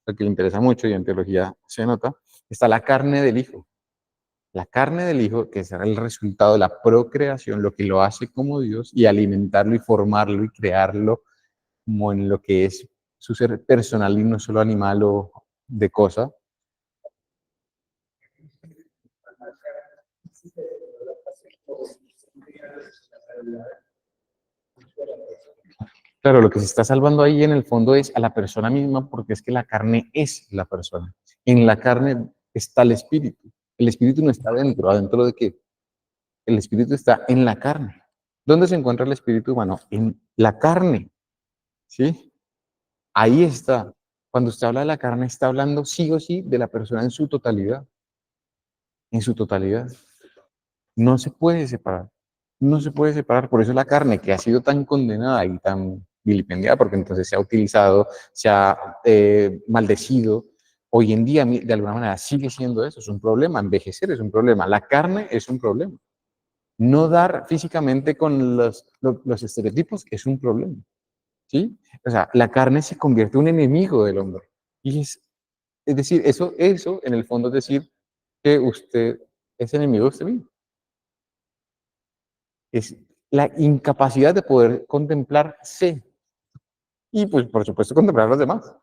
lo que le interesa mucho y en teología se nota. Está la carne del Hijo. La carne del Hijo, que será el resultado de la procreación, lo que lo hace como Dios, y alimentarlo y formarlo y crearlo como en lo que es su ser personal y no solo animal o de cosa. Claro, lo que se está salvando ahí en el fondo es a la persona misma, porque es que la carne es la persona. En la carne está el espíritu. El espíritu no está adentro. ¿Adentro de qué? El espíritu está en la carne. ¿Dónde se encuentra el espíritu humano? En la carne. ¿Sí? Ahí está. Cuando usted habla de la carne, está hablando sí o sí de la persona en su totalidad. En su totalidad. No se puede separar. No se puede separar. Por eso la carne, que ha sido tan condenada y tan vilipendiada, porque entonces se ha utilizado, se ha maldecido, hoy en día de alguna manera sigue siendo eso. Es un problema. Envejecer es un problema. La carne es un problema. No dar físicamente con los estereotipos es un problema. ¿Sí? O sea, la carne se convierte en un enemigo del hombre. Y es decir, eso en el fondo es decir que usted es enemigo de usted mismo. Es la incapacidad de poder contemplarse y, pues, por supuesto, contemplar a los demás.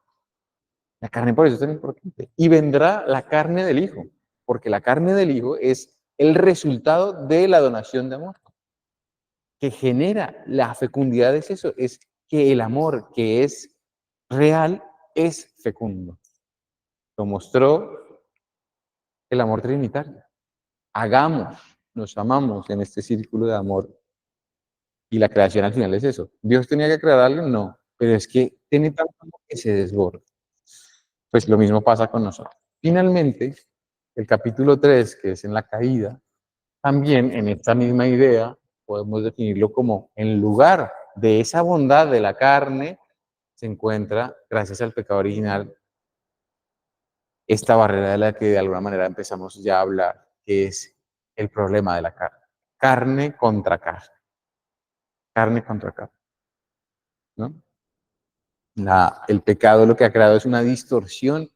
La carne por eso es tan importante. Y vendrá la carne del Hijo, porque la carne del Hijo es el resultado de la donación de amor, que genera la fecundidad, es eso, es que el amor que es real es fecundo. Lo mostró el amor trinitario. Hagamos, nos amamos en este círculo de amor. Y la creación al final es eso. ¿Dios tenía que crear algo? No, pero es que tiene tanto que se desborda. Pues lo mismo pasa con nosotros. Finalmente, el capítulo 3, que es en la caída, también en esta misma idea podemos definirlo como en lugar de esa bondad de la carne, se encuentra, gracias al pecado original, esta barrera de la que de alguna manera empezamos ya a hablar, que es el problema de la carne. Carne contra carne. Carne contra carne. ¿No? El pecado lo que ha creado es una distorsión.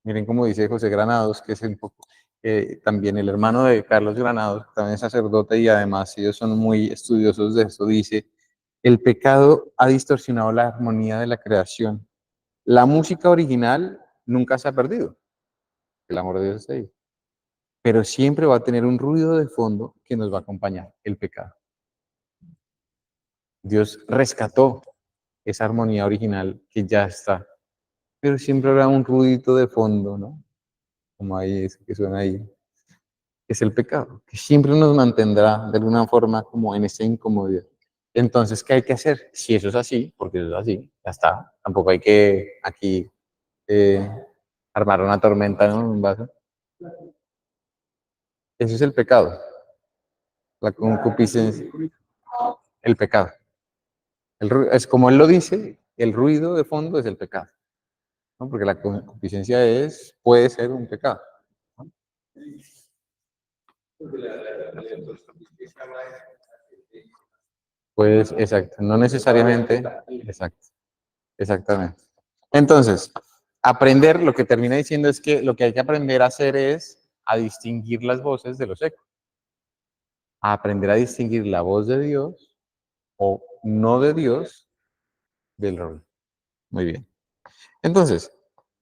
Miren cómo dice José Granados, que es un poco, también el hermano de Carlos Granados, también es sacerdote y además ellos son muy estudiosos de eso, dice, el pecado ha distorsionado la armonía de la creación. La música original nunca se ha perdido, el amor de Dios está ahí, pero siempre va a tener un ruido de fondo que nos va a acompañar, el pecado. Dios rescató esa armonía original que ya está, pero siempre habrá un ruidito de fondo, ¿no? Como ahí, ese que suena ahí, es el pecado, que siempre nos mantendrá de alguna forma como en esa incomodidad. Entonces, ¿qué hay que hacer? Si eso es así, porque eso es así, ya está. Tampoco hay que aquí eh, armar una tormenta, ¿no? En un vaso. Eso es el pecado, la concupiscencia, el pecado. Es como él lo dice, el ruido de fondo es el pecado, ¿no? Porque la concupiscencia puede ser un pecado, ¿no? Pues, exacto, no necesariamente, exacto, exactamente. Entonces, aprender, lo que termina diciendo es que lo que hay que aprender a hacer es a distinguir las voces de los ecos, a aprender a distinguir la voz de Dios o no de Dios del rol. Muy bien. Entonces,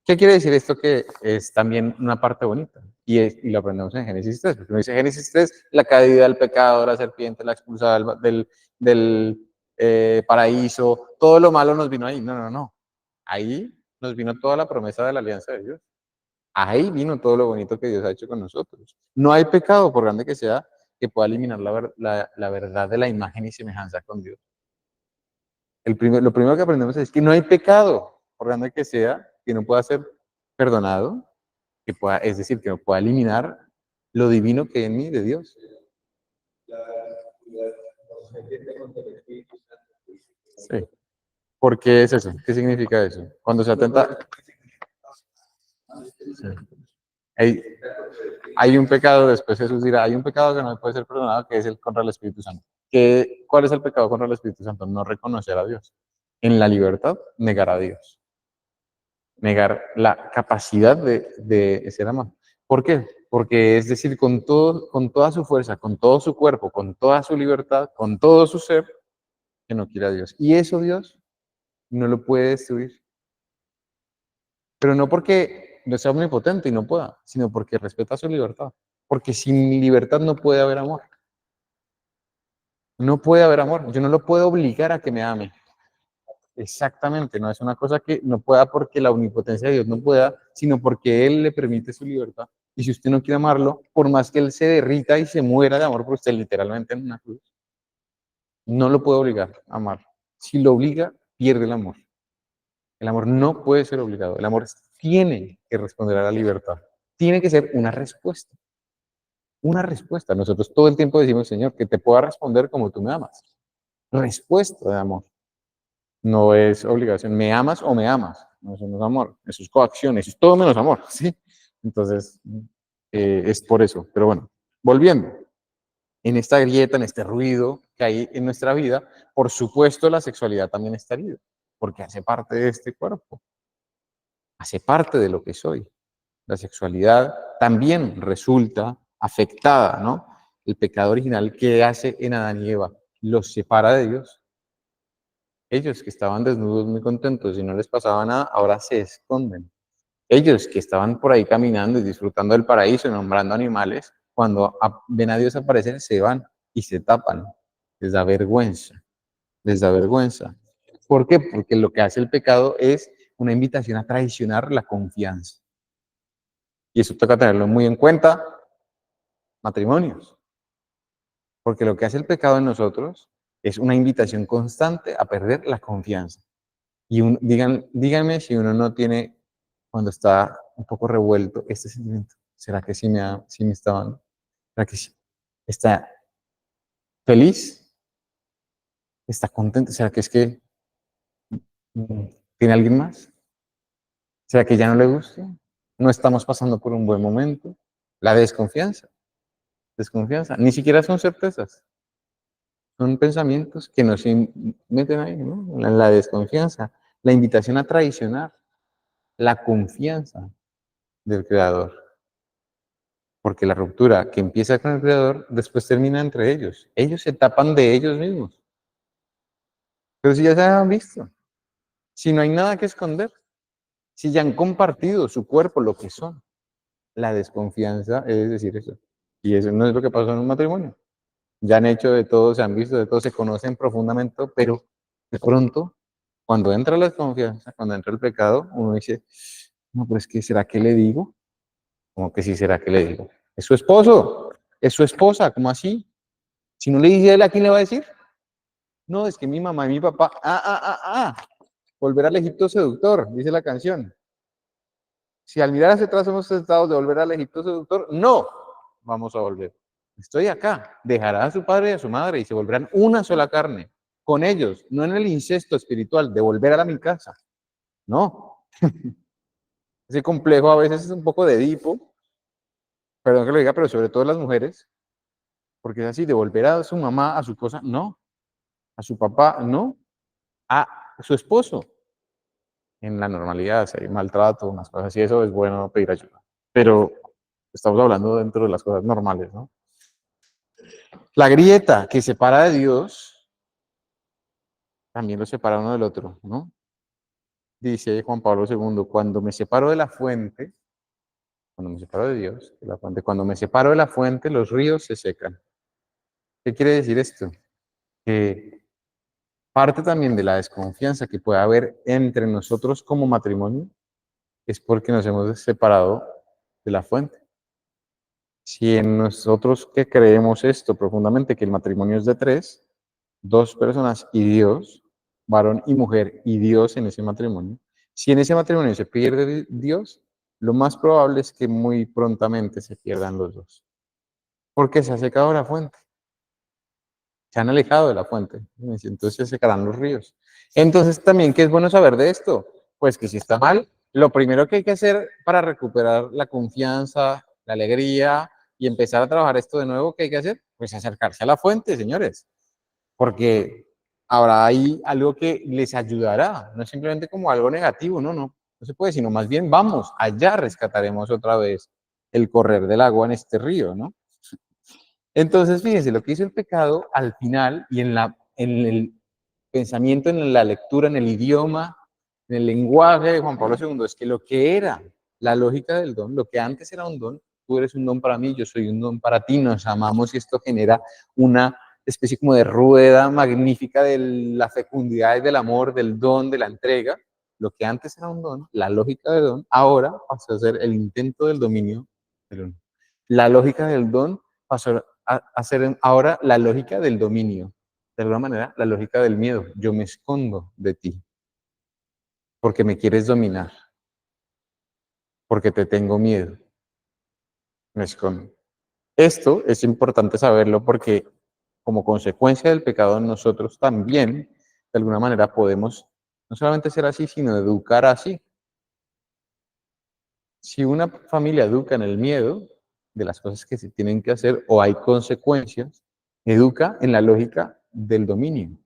¿qué quiere decir esto? Que es también una parte bonita. Y lo aprendemos en Génesis 3, porque uno dice Génesis 3, la caída del pecado, la serpiente, la expulsada del paraíso, todo lo malo nos vino ahí. No, no, no. Ahí nos vino toda la promesa de la alianza de Dios. Ahí vino todo lo bonito que Dios ha hecho con nosotros. No hay pecado, por grande que sea, que pueda eliminar la verdad de la imagen y semejanza con Dios. Lo primero que aprendemos es que no hay pecado, por grande que sea, que no pueda ser perdonado, que pueda, es decir, que no pueda eliminar lo divino que hay en mí de Dios. Sí. ¿Por qué es eso? ¿Qué significa eso? Cuando se atenta... Sí. Hay, hay un pecado, después Jesús dirá, hay un pecado que no puede ser perdonado, que es el contra el Espíritu Santo. ¿Cuál es el pecado contra el Espíritu Santo? No reconocer a Dios. En la libertad, negar a Dios. Negar la capacidad de ser amado. ¿Por qué? Porque es decir, con toda su fuerza, con todo su cuerpo, con toda su libertad, con todo su ser, que no quiere a Dios. Y eso Dios no lo puede destruir. Pero no porque no sea omnipotente y no pueda, sino porque respeta su libertad. Porque sin mi libertad no puede haber amor. No puede haber amor. Yo no lo puedo obligar a que me ame. Exactamente, no es una cosa que no pueda porque la omnipotencia de Dios no pueda, sino porque Él le permite su libertad. Y si usted no quiere amarlo, por más que Él se derrita y se muera de amor por usted literalmente en una cruz, no lo puede obligar a amar. Si lo obliga, pierde el amor. El amor no puede ser obligado. El amor tiene que responder a la libertad. Tiene que ser una respuesta. Una respuesta. Nosotros todo el tiempo decimos, Señor, que te pueda responder como tú me amas. Respuesta de amor. No es obligación. ¿Me amas o me amas? No, eso no es amor. Eso es coacción. Eso es todo menos amor. ¿Sí? Entonces, es por eso. Pero bueno, volviendo. En esta grieta, en este ruido que hay en nuestra vida, por supuesto la sexualidad también está herida, porque hace parte de este cuerpo, hace parte de lo que soy. La sexualidad también resulta afectada, ¿no? El pecado original que hace en Adán y Eva los separa de Dios. Ellos que estaban desnudos muy contentos y no les pasaba nada, ahora se esconden. Ellos que estaban por ahí caminando y disfrutando del paraíso y nombrando animales, cuando ven a Dios aparecer, se van y se tapan. Les da vergüenza, les da vergüenza. ¿Por qué? Porque lo que hace el pecado es una invitación a traicionar la confianza. Y eso toca tenerlo muy en cuenta, matrimonios. Porque lo que hace el pecado en nosotros es una invitación constante a perder la confianza. Y díganme si uno no tiene, cuando está un poco revuelto, este sentimiento. ¿Será que sí me está dando? ¿Será que sí? ¿Está feliz? ¿Está contento? ¿Será que es que tiene alguien más? ¿Será que ya no le gusta? ¿No estamos pasando por un buen momento? La desconfianza, desconfianza. Ni siquiera son certezas. Son pensamientos que nos meten ahí, ¿no? La desconfianza, la invitación a traicionar la confianza del Creador. Porque la ruptura que empieza con el Creador, después termina entre ellos. Ellos se tapan de ellos mismos. Pero si ya se han visto, si no hay nada que esconder, si ya han compartido su cuerpo, lo que son, la desconfianza es decir eso. Y eso no es lo que pasó en un matrimonio. Ya han hecho de todo, se han visto de todo, se conocen profundamente, pero de pronto, cuando entra la desconfianza, cuando entra el pecado, uno dice, no, pero es que, ¿será que le digo? Como que sí, ¿será que le digo? Es su esposo, es su esposa, ¿cómo así? Si no le dice a él, ¿a quién le va a decir? No, es que mi mamá y mi papá, volver al Egipto seductor, dice la canción. Si al mirar hacia atrás somos tentados de volver al Egipto seductor, no vamos a volver. Estoy acá, dejará a su padre y a su madre y se volverán una sola carne con ellos, no en el incesto espiritual de volver a mi casa. No. Ese complejo a veces es un poco de Edipo, perdón que lo diga, pero sobre todo las mujeres, porque es así, devolver a su mamá, a su esposa, no, a su papá, no, a su esposo. En la normalidad, si hay maltrato, unas cosas así, eso es bueno pedir ayuda. Pero estamos hablando dentro de las cosas normales, ¿no? La grieta que separa de Dios también lo separa uno del otro, ¿no? Dice Juan Pablo II, cuando me separo de la fuente, cuando me separo de Dios, de la fuente, cuando me separo de la fuente, los ríos se secan. ¿Qué quiere decir esto? Que parte también de la desconfianza que puede haber entre nosotros como matrimonio es porque nos hemos separado de la fuente. Si en nosotros que creemos esto profundamente, que el matrimonio es de tres, dos personas y Dios, varón y mujer y Dios en ese matrimonio, si en ese matrimonio se pierde Dios, lo más probable es que muy prontamente se pierdan los dos, porque se ha secado la fuente, se han alejado de la fuente, entonces se secarán los ríos. Entonces también, ¿qué es bueno saber de esto? Pues que si está mal, lo primero que hay que hacer para recuperar la confianza, la alegría y empezar a trabajar esto de nuevo, ¿qué hay que hacer? Pues acercarse a la fuente, señores, porque habrá ahí algo que les ayudará, no es simplemente como algo negativo, no se puede, sino más bien vamos, allá rescataremos otra vez el correr del agua en este río, ¿no? Entonces, fíjense, lo que hizo el pecado al final y en el pensamiento, en la lectura, en el idioma, en el lenguaje de Juan Pablo II, es que lo que era la lógica del don, lo que antes era un don, tú eres un don para mí, yo soy un don para ti, nos amamos y esto genera una especie como de rueda magnífica de la fecundidad y del amor, del don, de la entrega. Lo que antes era un don, la lógica del don, ahora pasó a ser el intento del dominio del uno. La lógica del don pasó a ser ahora la lógica del dominio. De alguna manera, la lógica del miedo. Yo me escondo de ti porque me quieres dominar, porque te tengo miedo. Me escondo. Esto es importante saberlo porque como consecuencia del pecado nosotros también, de alguna manera, podemos no solamente ser así, sino educar así. Si una familia educa en el miedo de las cosas que se tienen que hacer o hay consecuencias, educa en la lógica del dominio.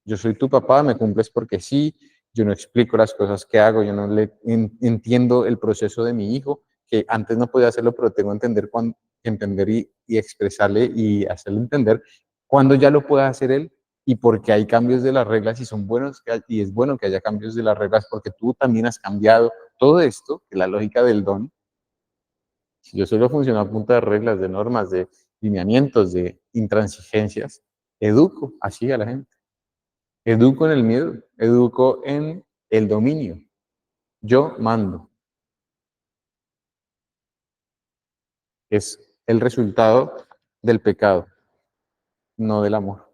Yo soy tu papá, me cumples porque sí, yo no explico las cosas que hago, yo no entiendo el proceso de mi hijo, que antes no podía hacerlo, pero tengo que entender y expresarle y hacerle entender cuando ya lo pueda hacer él y porque hay cambios de las reglas y son buenos y es bueno que haya cambios de las reglas porque tú también has cambiado todo esto, que la lógica del don. Si yo solo funciono a punta de reglas, de normas, de lineamientos, de intransigencias, educo así a la gente. Educo en el miedo, educo en el dominio. Yo mando. Es el resultado del pecado, no del amor.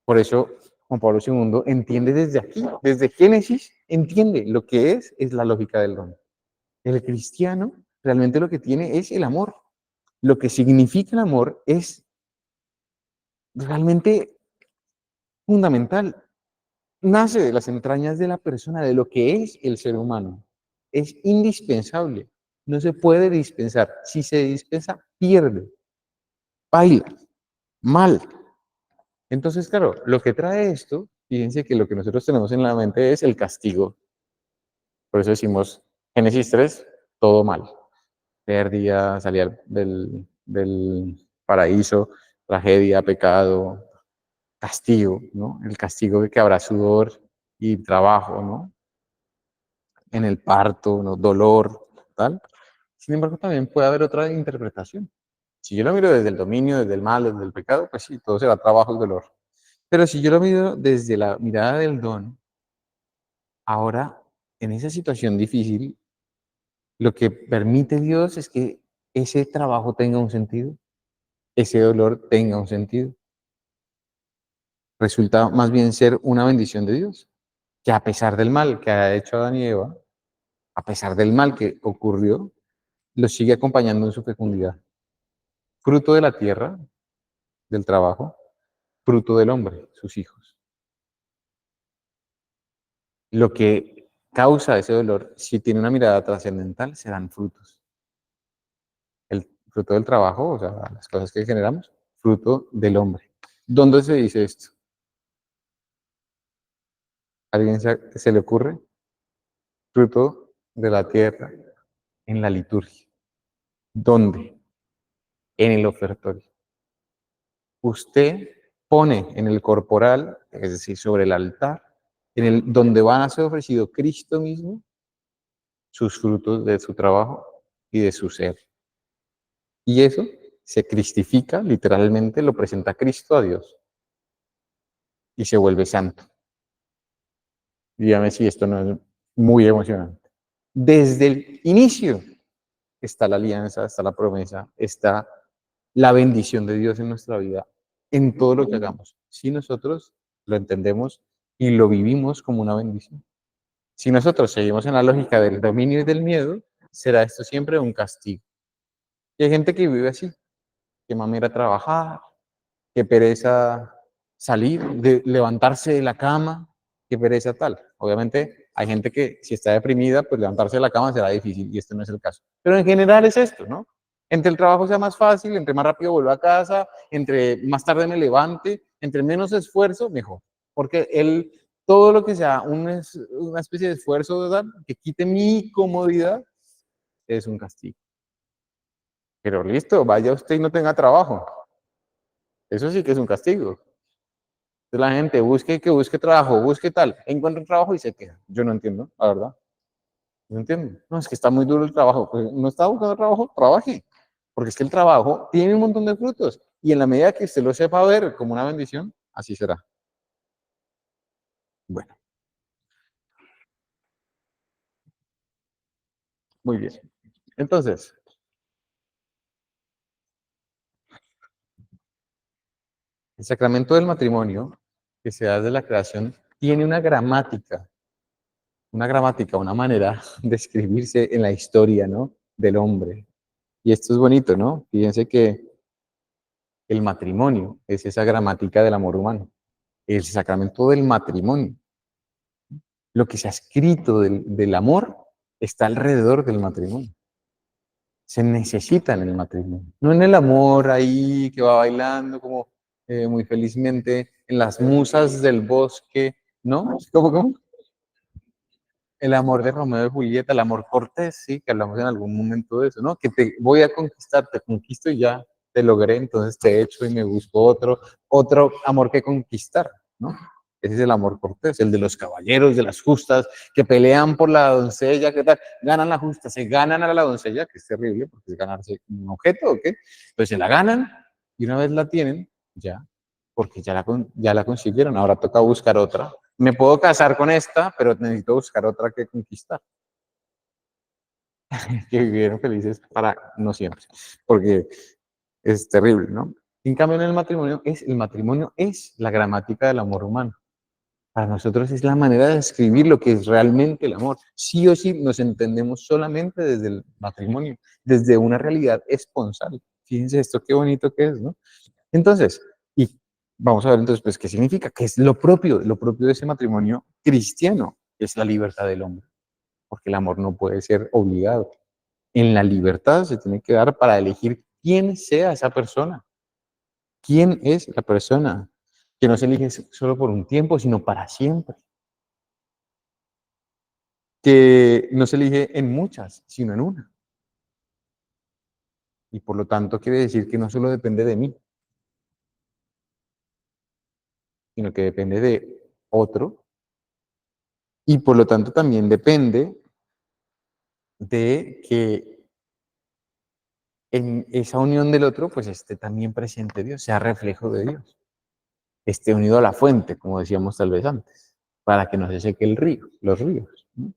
Por eso Juan Pablo II entiende desde aquí, desde Génesis, entiende lo que es la lógica del don. El cristiano realmente lo que tiene es el amor. Lo que significa el amor es realmente fundamental. Nace de las entrañas de la persona, de lo que es el ser humano. Es indispensable. No se puede dispensar. Si se dispensa, pierde, baila, mal. Entonces, claro, lo que trae esto, fíjense que lo que nosotros tenemos en la mente es el castigo. Por eso decimos, Génesis 3, todo mal. Pérdida, salida del paraíso, tragedia, pecado, castigo, ¿no? El castigo de que habrá sudor y trabajo, ¿no? En el parto, ¿no? Dolor, tal. Sin embargo, también puede haber otra interpretación. Si yo lo miro desde el dominio, desde el mal, desde el pecado, pues sí, todo será trabajo y dolor. Pero si yo lo miro desde la mirada del don, ahora, en esa situación difícil, lo que permite Dios es que ese trabajo tenga un sentido, ese dolor tenga un sentido. Resulta más bien ser una bendición de Dios, que a pesar del mal que ha hecho Adán y Eva, a pesar del mal que ocurrió, los sigue acompañando en su fecundidad. Fruto de la tierra, del trabajo, fruto del hombre, sus hijos. Lo que causa ese dolor, si tiene una mirada trascendental, serán frutos. El fruto del trabajo, o sea, las cosas que generamos, fruto del hombre. ¿Dónde se dice esto? ¿Alguien se le ocurre? Fruto de la tierra, en la liturgia. ¿Dónde? En el ofertorio. Usted pone en el corporal, es decir, sobre el altar, donde van a ser ofrecido Cristo mismo, sus frutos de su trabajo y de su ser. Y eso se cristifica, literalmente lo presenta Cristo a Dios y se vuelve santo. Dígame si esto no es muy emocionante. Desde el inicio está la alianza, está la promesa, está la bendición de Dios en nuestra vida, en todo lo que hagamos. Si nosotros lo entendemos y lo vivimos como una bendición. Si nosotros seguimos en la lógica del dominio y del miedo, será esto siempre un castigo. Y hay gente que vive así, que mamera trabajar, qué pereza salir, levantarse de la cama, qué pereza tal. Obviamente hay gente que si está deprimida, pues levantarse de la cama será difícil y este no es el caso. Pero en general es esto, ¿no? Entre el trabajo sea más fácil, entre más rápido vuelva a casa, entre más tarde me levante, entre menos esfuerzo, mejor. Porque todo lo que sea una especie de esfuerzo, ¿verdad? Que quite mi comodidad, es un castigo. Pero listo, vaya usted y no tenga trabajo. Eso sí que es un castigo. Entonces la gente busque trabajo, busque tal, encuentra un trabajo y se queja. Yo no entiendo, la verdad. No entiendo. No, es que está muy duro el trabajo. Pues no está buscando trabajo, trabaje. Porque es que el trabajo tiene un montón de frutos. Y en la medida que usted lo sepa ver como una bendición, así será. Bueno, muy bien. Entonces, el sacramento del matrimonio, que se da desde la creación, tiene una manera de escribirse en la historia, ¿no? Del hombre. Y esto es bonito, ¿no? Fíjense que el matrimonio es esa gramática del amor humano, el sacramento del matrimonio. Lo que se ha escrito del amor está alrededor del matrimonio. Se necesita en el matrimonio. No en el amor ahí que va bailando como muy felizmente en las musas del bosque, ¿no? ¿Cómo? El amor de Romeo y Julieta, el amor cortés, sí, que hablamos en algún momento de eso, ¿no? Que te voy a conquistar, te conquisto y ya te logré, entonces te echo y me busco otro amor que conquistar, ¿no? Ese es el amor cortés, el de los caballeros, de las justas, que pelean por la doncella, ¿qué tal? Ganan la justa, se ganan a la doncella, que es terrible, porque es ganarse un objeto, ¿o qué? Pues se la ganan y una vez la tienen, ya, porque ya la consiguieron, ahora toca buscar otra. Me puedo casar con esta, pero necesito buscar otra que conquistar. Que vivieron felices para no siempre, porque es terrible, ¿no? En cambio, en el matrimonio es la gramática del amor humano. Para nosotros es la manera de describir lo que es realmente el amor. Sí o sí nos entendemos solamente desde el matrimonio, desde una realidad esponsal. Fíjense esto, qué bonito que es, ¿no? Entonces, y vamos a ver entonces, pues, ¿qué significa? ¿Qué es lo propio de ese matrimonio cristiano? Es la libertad del hombre, porque el amor no puede ser obligado. En la libertad se tiene que dar para elegir quién sea esa persona, quién es la persona, que no se elige solo por un tiempo, sino para siempre, que no se elige en muchas, sino en una. Y por lo tanto quiere decir que no solo depende de mí, sino que depende de otro, y por lo tanto también depende de que en esa unión del otro, pues esté también presente Dios, sea reflejo de Dios, esté unido a la fuente, como decíamos tal vez antes, para que no se seque el río, los ríos, ¿no?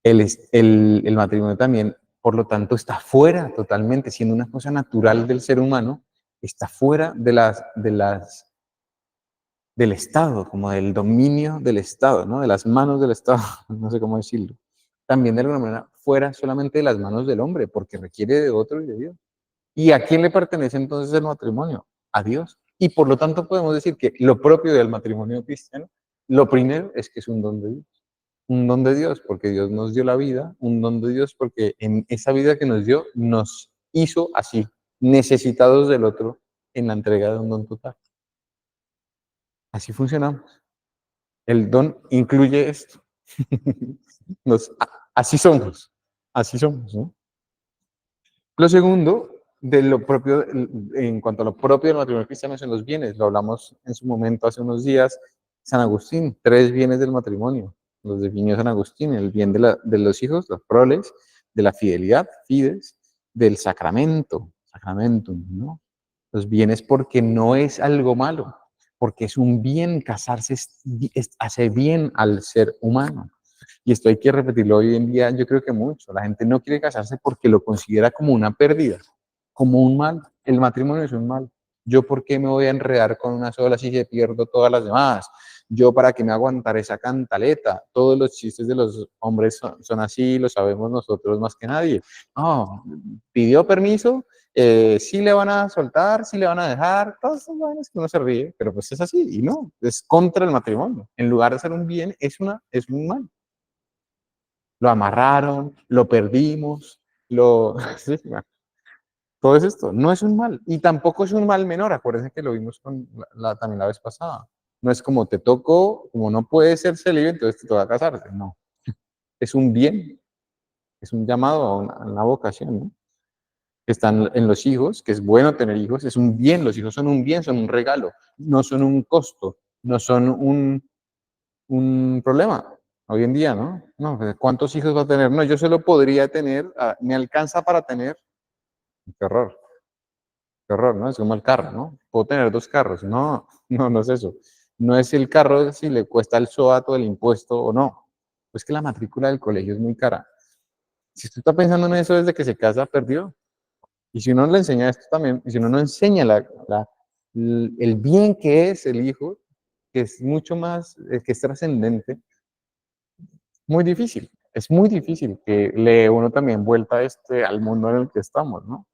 El matrimonio también, por lo tanto, está fuera totalmente, siendo una cosa natural del ser humano, está fuera del Estado, como del dominio del Estado, ¿no? De las manos del Estado, no sé cómo decirlo. También de alguna manera fuera solamente de las manos del hombre, porque requiere de otro y de Dios. ¿Y a quién le pertenece entonces el matrimonio? A Dios. Y por lo tanto podemos decir que lo propio del matrimonio cristiano, lo primero es que es un don de Dios. Un don de Dios porque Dios nos dio la vida, un don de Dios porque en esa vida que nos dio nos hizo así, necesitados del otro en la entrega de un don total. Así funcionamos. El don incluye esto. Así somos, ¿no? Lo segundo, de lo propio, en cuanto a lo propio del matrimonio cristiano, son los bienes. Lo hablamos en su momento hace unos días. San Agustín, 3 bienes del matrimonio. Los definió San Agustín: el bien de los hijos, los proles, de la fidelidad, fides, del sacramento, sacramentum, ¿no? Los bienes, porque no es algo malo, porque es un bien. Casarse hace bien al ser humano. Y esto hay que repetirlo hoy en día, yo creo que mucho. La gente no quiere casarse porque lo considera como una pérdida, como un mal. El matrimonio es un mal. ¿Yo por qué me voy a enredar con una sola si se pierdo todas las demás? ¿Yo para qué me aguantar esa cantaleta? Todos los chistes de los hombres son así, lo sabemos nosotros más que nadie. No, pidió permiso, sí le van a soltar, sí le van a dejar, todos esos vainas que uno se ríe, pero pues es así, y no, es contra el matrimonio. En lugar de ser un bien, es un mal. Lo amarraron, lo perdimos, sí, bueno, todo es esto. No es un mal, y tampoco es un mal menor. Acuérdense que lo vimos también la vez pasada. No es como te tocó, como no puedes ser célibe, entonces te toca casarte. No, es un bien, es un llamado a una vocación, ¿no? Que están en los hijos, que es bueno tener hijos, es un bien. Los hijos son un bien, son un regalo, no son un costo, no son un problema hoy en día, ¿no? No, ¿cuántos hijos va a tener? No, yo solo podría tener, me alcanza para tener. Qué horror, ¿no? Es como el carro, ¿no? Puedo tener 2 carros. No, no, no es eso. No es el carro si le cuesta el SOAT o el impuesto o no. Pues que la matrícula del colegio es muy cara. Si usted está pensando en eso desde que se casa, perdió. Y si uno le enseña esto también, y si uno no enseña el bien que es el hijo, que es mucho más, que es trascendente, muy difícil. Es muy difícil que le uno también vuelta al mundo en el que estamos, ¿no?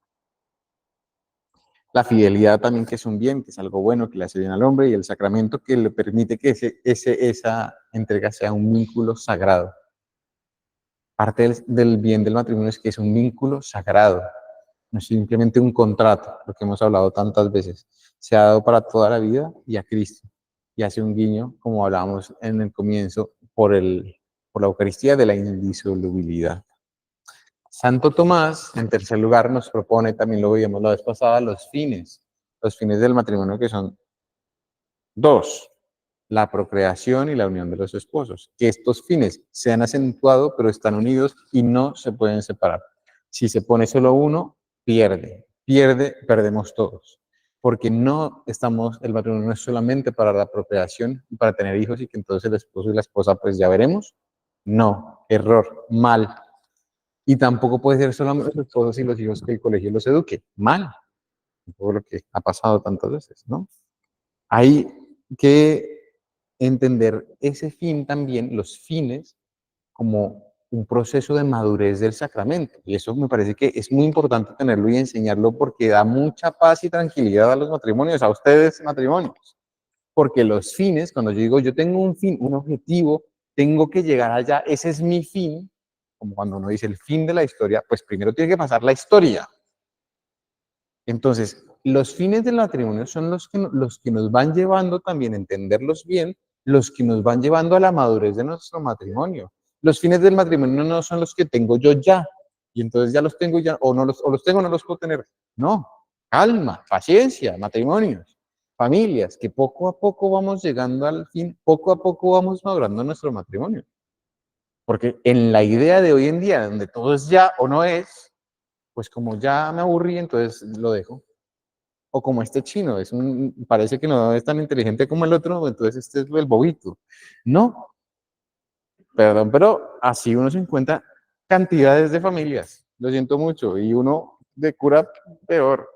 La fidelidad también, que es un bien, que es algo bueno, que le hace bien al hombre, y el sacramento, que le permite que esa entrega sea un vínculo sagrado. Parte del bien del matrimonio es que es un vínculo sagrado, no es simplemente un contrato, lo que hemos hablado tantas veces. Se ha dado para toda la vida y a Cristo. Y hace un guiño, como hablábamos en el comienzo, por la Eucaristía, de la indisolubilidad. Santo Tomás, en tercer lugar, nos propone, también lo veíamos la vez pasada, los fines del matrimonio, que son 2: la procreación y la unión de los esposos. Que estos fines se han acentuado, pero están unidos y no se pueden separar. Si se pone solo uno, perdemos todos. Porque el matrimonio no es solamente para la procreación y para tener hijos y que entonces el esposo y la esposa, pues ya veremos. No, error, mal. Y tampoco puede ser solamente los esposos y los hijos que el colegio los eduque. Mal. Todo lo que ha pasado tantas veces, ¿no? Hay que entender ese fin también, los fines, como un proceso de madurez del sacramento. Y eso me parece que es muy importante tenerlo y enseñarlo, porque da mucha paz y tranquilidad a los matrimonios, a ustedes matrimonios. Porque los fines, cuando yo digo yo tengo un fin, un objetivo, tengo que llegar allá, ese es mi fin, como cuando uno dice el fin de la historia, pues primero tiene que pasar la historia. Entonces, los fines del matrimonio son los que nos van llevando también a entenderlos bien, los que nos van llevando a la madurez de nuestro matrimonio. Los fines del matrimonio no son los que tengo yo ya, y entonces ya los tengo ya, o los tengo o no los puedo tener. No, calma, paciencia, matrimonios, familias, que poco a poco vamos llegando al fin, poco a poco vamos madurando nuestro matrimonio. Porque en la idea de hoy en día, donde todo es ya o no es, pues como ya me aburrí, entonces lo dejo. O como este chino, parece que no es tan inteligente como el otro, entonces este es el bobito. No, perdón, pero así uno se encuentra cantidades de familias, lo siento mucho, y uno de cura peor.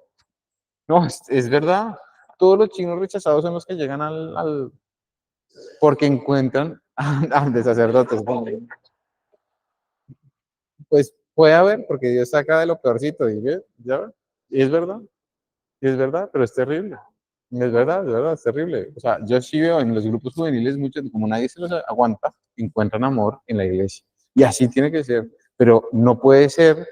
No, es verdad, todos los chinos rechazados son los que llegan porque encuentran de sacerdotes. Pues puede haber, porque Dios saca de lo peorcito, y ya, y es verdad, pero es terrible. Es verdad, es terrible. O sea, yo sí veo en los grupos juveniles muchos, como nadie se los aguanta, encuentran amor en la iglesia. Y así tiene que ser. Pero no puede ser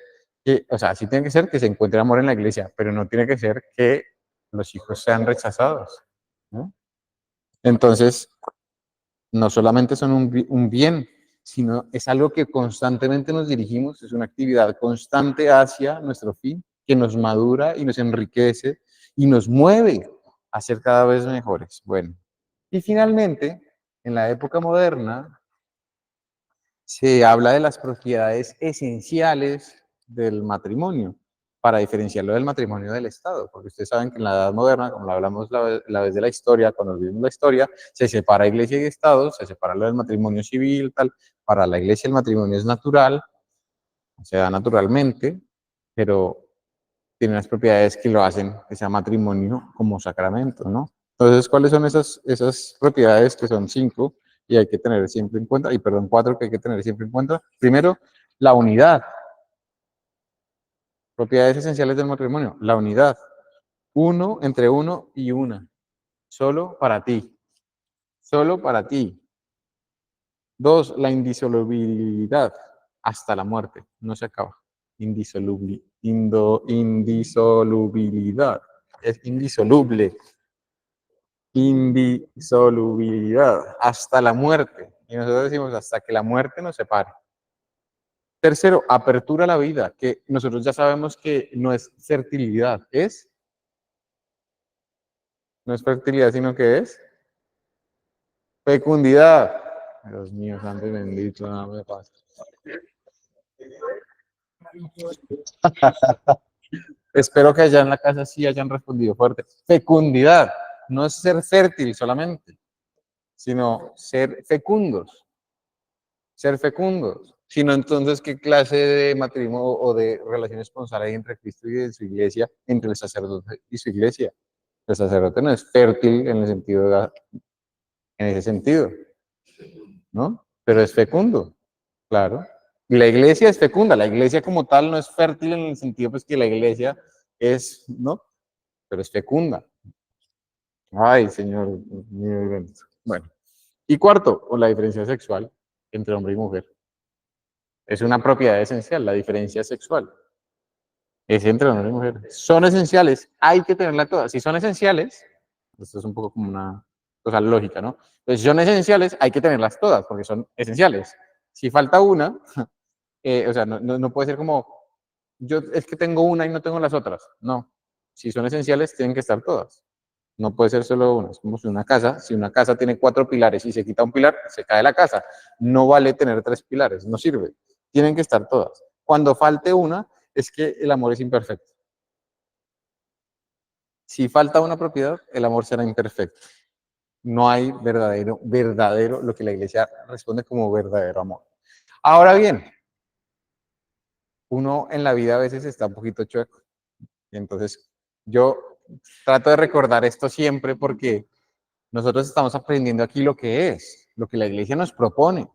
que, o sea, sí tiene que ser que se encuentre amor en la iglesia, pero no tiene que ser que los hijos sean rechazados, ¿no? Entonces, no solamente son un bien, sino es algo que constantemente nos dirigimos, es una actividad constante hacia nuestro fin, que nos madura y nos enriquece y nos mueve a ser cada vez mejores. Bueno, y finalmente, en la época moderna, se habla de las propiedades esenciales del matrimonio, para diferenciarlo del matrimonio del Estado, porque ustedes saben que en la Edad Moderna, como lo hablamos la vez de la historia, cuando vivimos la historia, se separa Iglesia y Estado, se separa lo del matrimonio civil, tal. Para la Iglesia el matrimonio es natural, se da naturalmente, pero tiene unas propiedades que lo hacen que sea matrimonio como sacramento, ¿no? Entonces, ¿cuáles son esas propiedades que son 5 y hay que tener siempre en cuenta? Y perdón, 4 que hay que tener siempre en cuenta. Primero, la unidad. Propiedades esenciales del matrimonio. La unidad. Uno entre uno y una. Solo para ti. Solo para ti. 2, la indisolubilidad. Hasta la muerte. No se acaba. Indisolubilidad. Es indisoluble. Indisolubilidad. Hasta la muerte. Y nosotros decimos hasta que la muerte nos separe. Tercero, apertura a la vida, que nosotros ya sabemos que no es fertilidad, no es fertilidad, sino que es fecundidad. Dios mío, santo y bendito, no me pasa. Espero que allá en la casa sí hayan respondido fuerte. Fecundidad, no es ser fértil solamente, sino ser fecundos. Sino entonces, ¿qué clase de matrimonio o de relación esponsal hay entre Cristo y su iglesia, entre el sacerdote y su iglesia? El sacerdote no es fértil en el sentido en ese sentido, ¿no? Pero es fecundo, claro. Y la iglesia es fecunda, la iglesia como tal no es fértil en el sentido pues que la iglesia es, ¿no? Pero es fecunda. Ay, Señor mío. Bueno, y cuarto, o la diferencia sexual entre hombre y mujer. Es una propiedad esencial, la diferencia sexual. Es entre hombre y mujer. Son esenciales, hay que tenerla todas. Si son esenciales, esto es un poco como una cosa lógica, ¿no? Entonces, si son esenciales, hay que tenerlas todas, porque son esenciales. Si falta una, o sea, no puede ser como, yo es que tengo una y no tengo las otras. No. Si son esenciales, tienen que estar todas. No puede ser solo una. Es como si una casa tiene 4 pilares y se quita un pilar, se cae la casa. No vale tener 3 pilares, no sirve. Tienen que estar todas. Cuando falte una, es que el amor es imperfecto. Si falta una propiedad, el amor será imperfecto. No hay verdadero, lo que la iglesia responde como verdadero amor. Ahora bien, uno en la vida a veces está un poquito chueco. Y entonces, yo trato de recordar esto siempre porque nosotros estamos aprendiendo aquí lo que es, lo que la iglesia nos propone.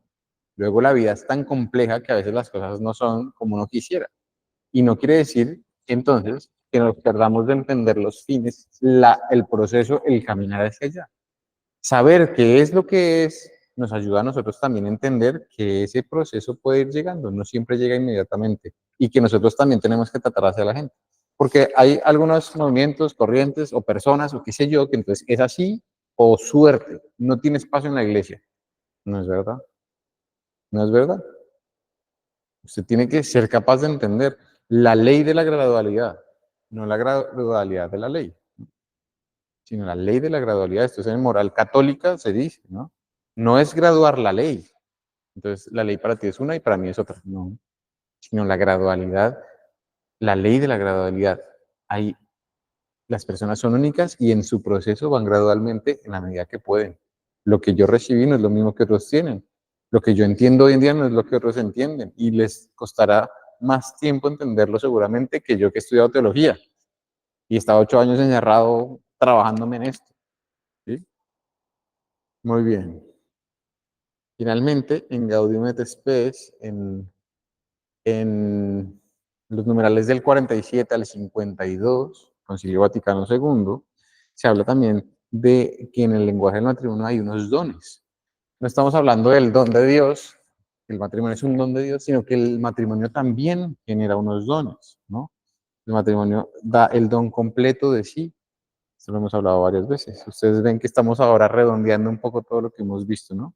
Luego la vida es tan compleja que a veces las cosas no son como uno quisiera. Y no quiere decir entonces que nos perdamos de entender los fines, el proceso, el caminar hacia allá. Saber qué es lo que es nos ayuda a nosotros también a entender que ese proceso puede ir llegando, no siempre llega inmediatamente y que nosotros también tenemos que tratar hacia la gente. Porque hay algunos movimientos, corrientes o personas o qué sé yo, que entonces es así o suerte, no tiene espacio en la iglesia. No es verdad, no es verdad. Usted tiene que ser capaz de entender la ley de la gradualidad, no la gradualidad de la ley, sino la ley de la gradualidad. Esto es en moral católica, se dice, ¿no? No es graduar la ley. Entonces, la ley para ti es una y para mí es otra. No, sino la gradualidad, la ley de la gradualidad. Hay, las personas son únicas y en su proceso van gradualmente en la medida que pueden. Lo que yo recibí no es lo mismo que otros tienen. Lo que yo entiendo hoy en día no es lo que otros entienden. Y les costará más tiempo entenderlo seguramente que yo que he estudiado teología y he estado 8 años encerrado trabajándome en esto. ¿Sí? Muy bien. Finalmente, en Gaudium et Spes, en los numerales del 47 al 52, Concilio Vaticano II, se habla también de que en el lenguaje del matrimonio hay unos dones. No estamos hablando del don de Dios, El matrimonio es un don de Dios, sino que el matrimonio también genera unos dones, ¿no? El matrimonio da el don completo de sí. Esto lo hemos hablado varias veces. Ustedes ven que estamos ahora redondeando un poco todo lo que hemos visto, ¿no?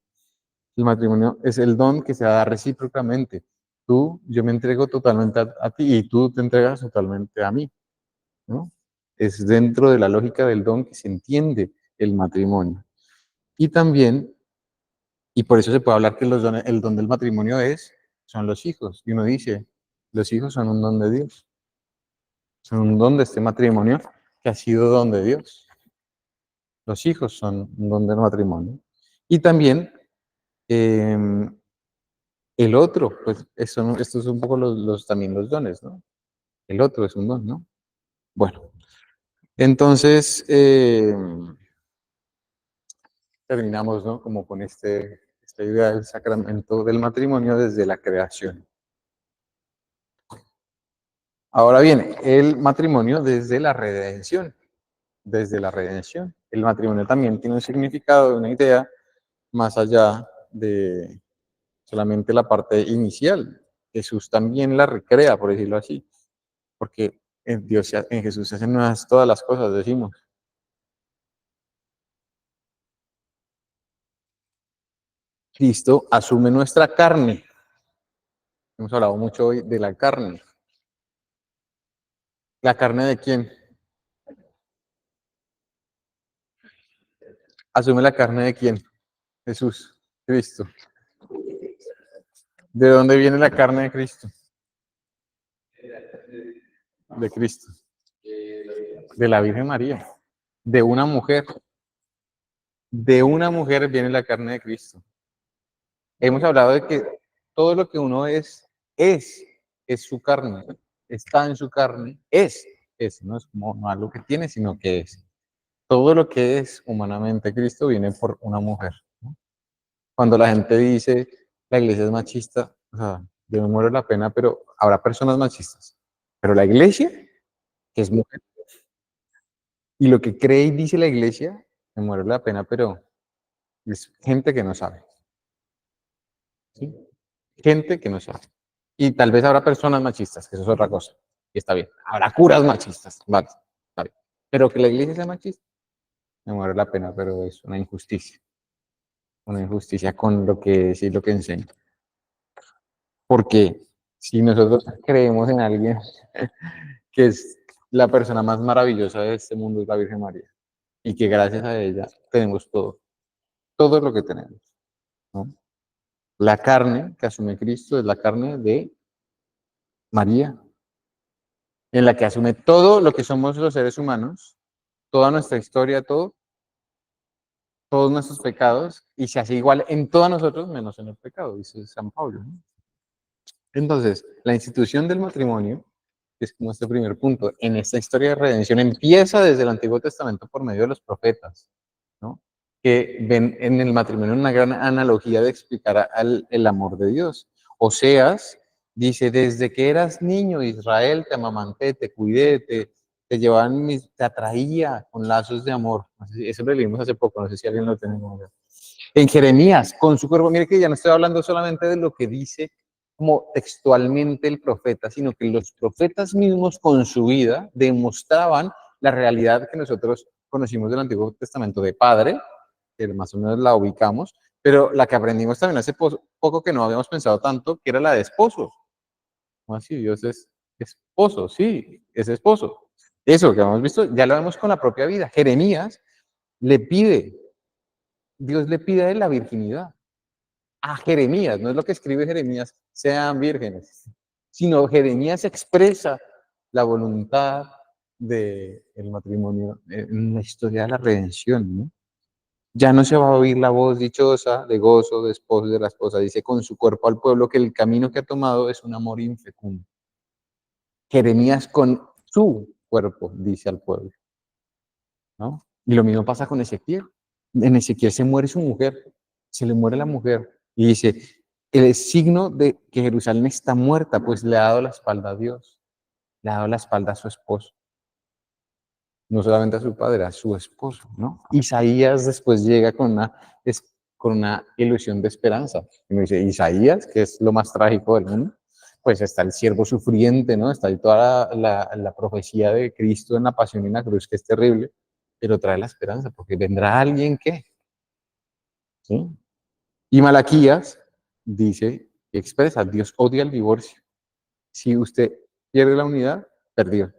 El matrimonio es el don que se da recíprocamente. Yo me entrego totalmente a ti y tú te entregas totalmente a mí, ¿no? Es dentro de la lógica del don que se entiende el matrimonio. Y también, y por eso se puede hablar que el don del matrimonio son los hijos. Y uno dice, los hijos son un don de Dios, son un don de este matrimonio que ha sido don de Dios. Los hijos son un don del matrimonio. Y también eh, el otro, pues estos son un poco también los dones, ¿no? El otro es un don, ¿no? Bueno, entonces terminamos, ¿no? Como con esta idea del sacramento del matrimonio desde la creación. Ahora viene el matrimonio desde la redención. Desde la redención. El matrimonio también tiene un significado, una idea más allá de solamente la parte inicial. Jesús también la recrea, por decirlo así, porque en Jesús se hacen nuevas todas las cosas, decimos. Cristo asume nuestra carne. Hemos hablado mucho hoy de la carne. ¿La carne de quién? ¿Asume la carne de quién? Jesús, Cristo. ¿De dónde viene la carne de Cristo? De Cristo. De la Virgen María. De una mujer. De una mujer viene la carne de Cristo. Hemos hablado de que todo lo que uno es su carne, está en su carne, no es como no algo que tiene, sino que es. Todo lo que es humanamente Cristo viene por una mujer, ¿no? Cuando la gente dice la iglesia es machista, o sea, yo me muero la pena, pero habrá personas machistas. Pero la iglesia, que es mujer, y lo que cree y dice la iglesia, me muero la pena, pero es gente que no sabe, ¿sí? Gente que no sabe. Y tal vez habrá personas machistas, que eso es otra cosa. Y está bien. Habrá curas machistas, vale, está bien. Pero que la iglesia sea machista, me muero la pena, pero es una injusticia. Una injusticia con lo que sí, lo que enseña. Porque si nosotros creemos en alguien que es la persona más maravillosa de este mundo, es la Virgen María, y que gracias a ella tenemos todo, todo lo que tenemos, ¿no? La carne que asume Cristo es la carne de María, en la que asume todo lo que somos los seres humanos, toda nuestra historia, todos nuestros pecados, y se hace igual en todos nosotros menos en el pecado, dice San Pablo, ¿no? Entonces, la institución del matrimonio, que es como este primer punto, en esta historia de redención empieza desde el Antiguo Testamento por medio de los profetas, ¿no? Que ven en el matrimonio una gran analogía de explicar el amor de Dios. Oseas dice, desde que eras niño, Israel, te amamanté, te cuidé, te llevaban, te atraía con lazos de amor. Eso lo leímos hace poco, no sé si alguien lo tiene. En Jeremías, con su cuerpo, mire que ya no estoy hablando solamente de lo que dice como textualmente el profeta, sino que los profetas mismos con su vida demostraban la realidad que nosotros conocimos del Antiguo Testamento de padre, que más o menos la ubicamos, pero la que aprendimos también hace poco que no habíamos pensado tanto, que era la de esposo. ¿Cómo así? Dios es esposo, sí, es esposo. Eso que hemos visto, ya lo vemos con la propia vida. Jeremías le pide, Dios le pide a él la virginidad a Jeremías, no es lo que escribe Jeremías, sean vírgenes, sino Jeremías expresa la voluntad del matrimonio en la historia de la redención, ¿no? Ya no se va a oír la voz dichosa de gozo de esposo y de la esposa, dice con su cuerpo al pueblo que el camino que ha tomado es un amor infecundo. Jeremías con su cuerpo dice al pueblo, ¿no? Y lo mismo pasa con Ezequiel. En Ezequiel se muere su mujer, se le muere la mujer y dice, el signo de que Jerusalén está muerta, pues le ha dado la espalda a Dios, le ha dado la espalda a su esposo, no solamente a su padre, a su esposo, ¿no? Isaías después llega con una con una ilusión de esperanza. Y me dice, Isaías, que es lo más trágico del mundo, pues está el siervo sufriente, ¿no? Está ahí toda la profecía de Cristo en la pasión y en la cruz, que es terrible, pero trae la esperanza, porque vendrá alguien que, ¿sí? Y Malaquías dice, expresa, Dios odia el divorcio. Si usted pierde la unidad, perdió.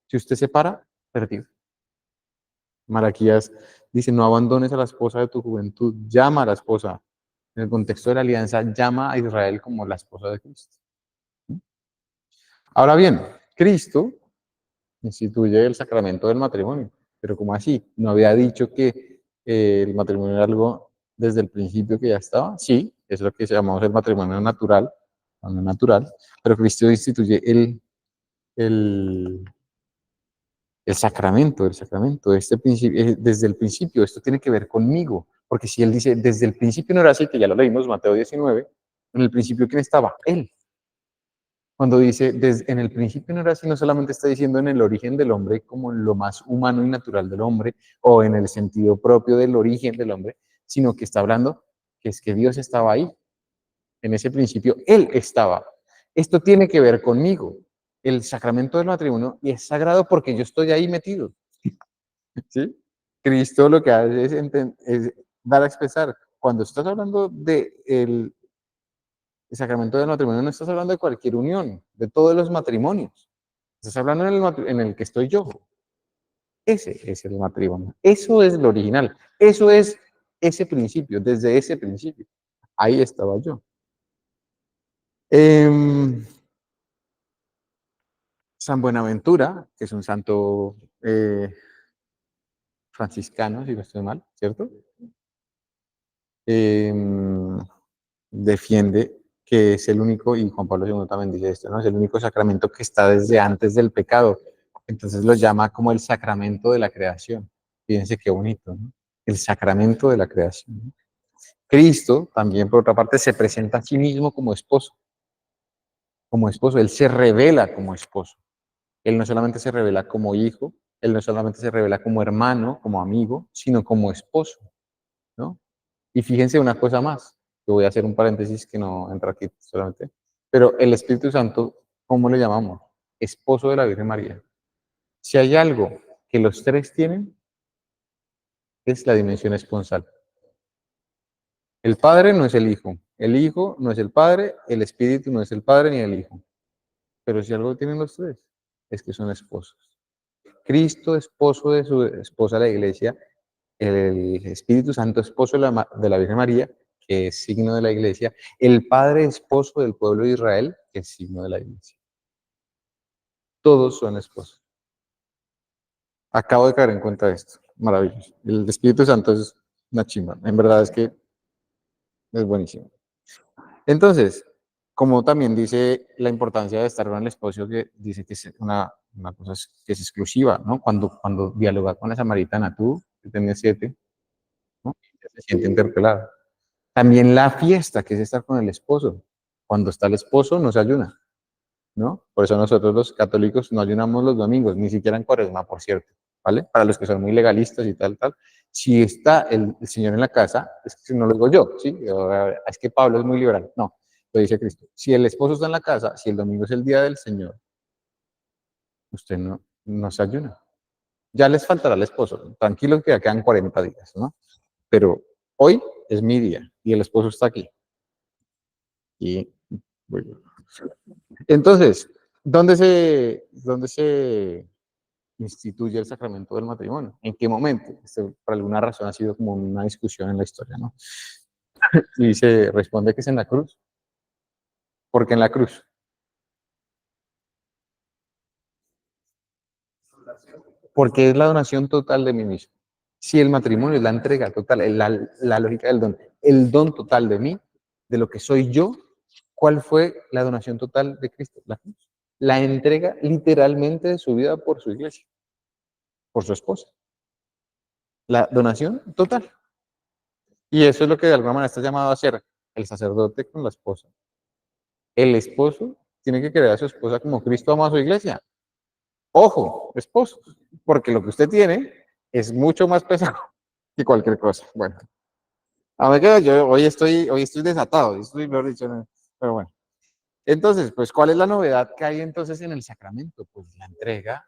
Si usted se separa, perdió. Malaquías dice, no abandones a la esposa de tu juventud, llama a la esposa. En el contexto de la alianza, llama a Israel como la esposa de Cristo. Ahora bien, Cristo instituye el sacramento del matrimonio, pero ¿cómo así? ¿No había dicho que el matrimonio era algo desde el principio que ya estaba? Sí, es lo que llamamos el matrimonio natural, no natural, pero Cristo instituye el, el sacramento, este principio, desde el principio, esto tiene que ver conmigo, porque si él dice, desde el principio no era así, que ya lo leímos, Mateo 19, en el principio, ¿quién estaba? Él. Cuando dice, desde, en el principio no era así, no solamente está diciendo en el origen del hombre, como en lo más humano y natural del hombre, o en el sentido propio del origen del hombre, sino que está hablando que es que Dios estaba ahí. En ese principio, Él estaba. Esto tiene que ver conmigo. El sacramento del matrimonio y es sagrado porque yo estoy ahí metido. ¿Sí? Cristo lo que hace es dar a expresar. Cuando estás hablando de el sacramento del matrimonio, no estás hablando de cualquier unión, de todos los matrimonios. Estás hablando en el que estoy yo. Ese es el matrimonio. Eso es lo original. Eso es ese principio, desde ese principio. Ahí estaba yo. Eh, San Buenaventura, que es un santo franciscano, si no estoy mal, ¿cierto? Eh, Defiende que es el único, y Juan Pablo II también dice esto, ¿no? Es el único sacramento que está desde antes del pecado. Entonces lo llama como el sacramento de la creación. Fíjense qué bonito, ¿no? El sacramento de la creación, ¿no? Cristo también, por otra parte, se presenta a sí mismo como esposo. Como esposo, Él se revela como esposo. Él no solamente se revela como hijo, Él no solamente se revela como hermano, como amigo, sino como esposo, ¿no? Y fíjense una cosa más, que voy a hacer un paréntesis que no entra aquí solamente, pero el Espíritu Santo, ¿cómo le llamamos? Esposo de la Virgen María. Si hay algo que los tres tienen, es la dimensión esponsal. El Padre no es el Hijo no es el Padre, el Espíritu no es el Padre ni el Hijo. Pero si algo tienen los tres, es que son esposos. Cristo, esposo de su esposa, la Iglesia, el Espíritu Santo, esposo de la Virgen María, que es signo de la Iglesia, el Padre, esposo del pueblo de Israel, que es signo de la Iglesia. Todos son esposos. Acabo de caer en cuenta de esto. Maravilloso. El Espíritu Santo es una chimba. En verdad es que es buenísimo. Entonces, como también dice la importancia de estar con el esposo, que dice que es una cosa que es exclusiva, ¿no? Cuando dialoga con la samaritana, tú, que tenías 7, ¿no? Se siente interpelada. También la fiesta, que es estar con el esposo. Cuando está el esposo, no se ayuna, ¿no? Por eso nosotros los católicos no ayunamos los domingos, ni siquiera en Cuaresma, por cierto, ¿vale? Para los que son muy legalistas y tal, tal. Si está el Señor en la casa, es que no lo digo yo, ¿sí? Es que Pablo es muy liberal. No, lo dice Cristo. Si el esposo está en la casa, si el domingo es el día del Señor, usted no se ayuna. Ya les faltará al esposo. Tranquilos que ya quedan 40 días, ¿no? Pero hoy es mi día y el esposo está aquí. Y bueno. Entonces, dónde se instituye el sacramento del matrimonio? ¿En qué momento? Esto, por alguna razón ha sido como una discusión en la historia, ¿no? Y se responde que es en la cruz. ¿Por qué en la cruz? Porque es la donación total de mí mismo. Si el matrimonio es la entrega total, la lógica del don, el don total de mí, de lo que soy yo, ¿cuál fue la donación total de Cristo? La cruz. La entrega literalmente de su vida por su iglesia, por su esposa. La donación total. Y eso es lo que de alguna manera está llamado a hacer el sacerdote con la esposa. El esposo tiene que querer a su esposa como Cristo ama a su iglesia. Ojo, esposo, porque lo que usted tiene es mucho más pesado que cualquier cosa. Bueno, A ver, yo hoy estoy desatado, hoy estoy, mejor dicho, no, pero bueno. Entonces, pues, ¿cuál es la novedad que hay entonces en el sacramento? Pues la entrega.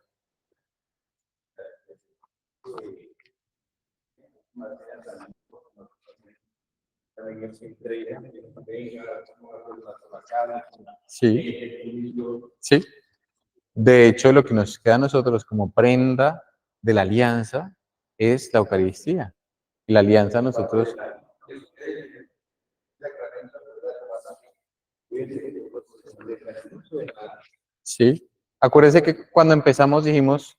Sí, sí. De hecho, lo que nos queda a nosotros como prenda de la alianza es la Eucaristía. Y la alianza nosotros, sí. Acuérdense que cuando empezamos dijimos,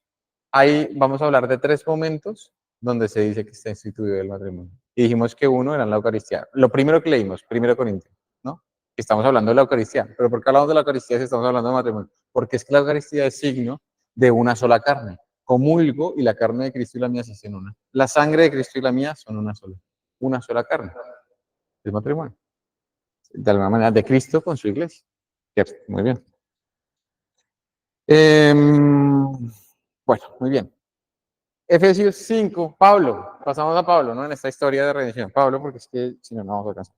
ahí vamos a hablar de 3 momentos donde se dice que está instituido el matrimonio. Y dijimos que uno era la Eucaristía. Lo primero que leímos, 1 Corintios, ¿no? Estamos hablando de la Eucaristía. ¿Pero por qué hablamos de la Eucaristía si estamos hablando de matrimonio? Porque es que la Eucaristía es signo de una sola carne. Comulgo y la carne de Cristo y la mía se hacen una. La sangre de Cristo y la mía son una sola. Una sola carne. El matrimonio. De alguna manera, de Cristo con su iglesia. ¿Cierto? Muy bien. Bueno, muy bien. Efesios 5, Pablo, pasamos a Pablo, ¿no? En esta historia de redención. Pablo, porque es que si no, no vamos a alcanzar.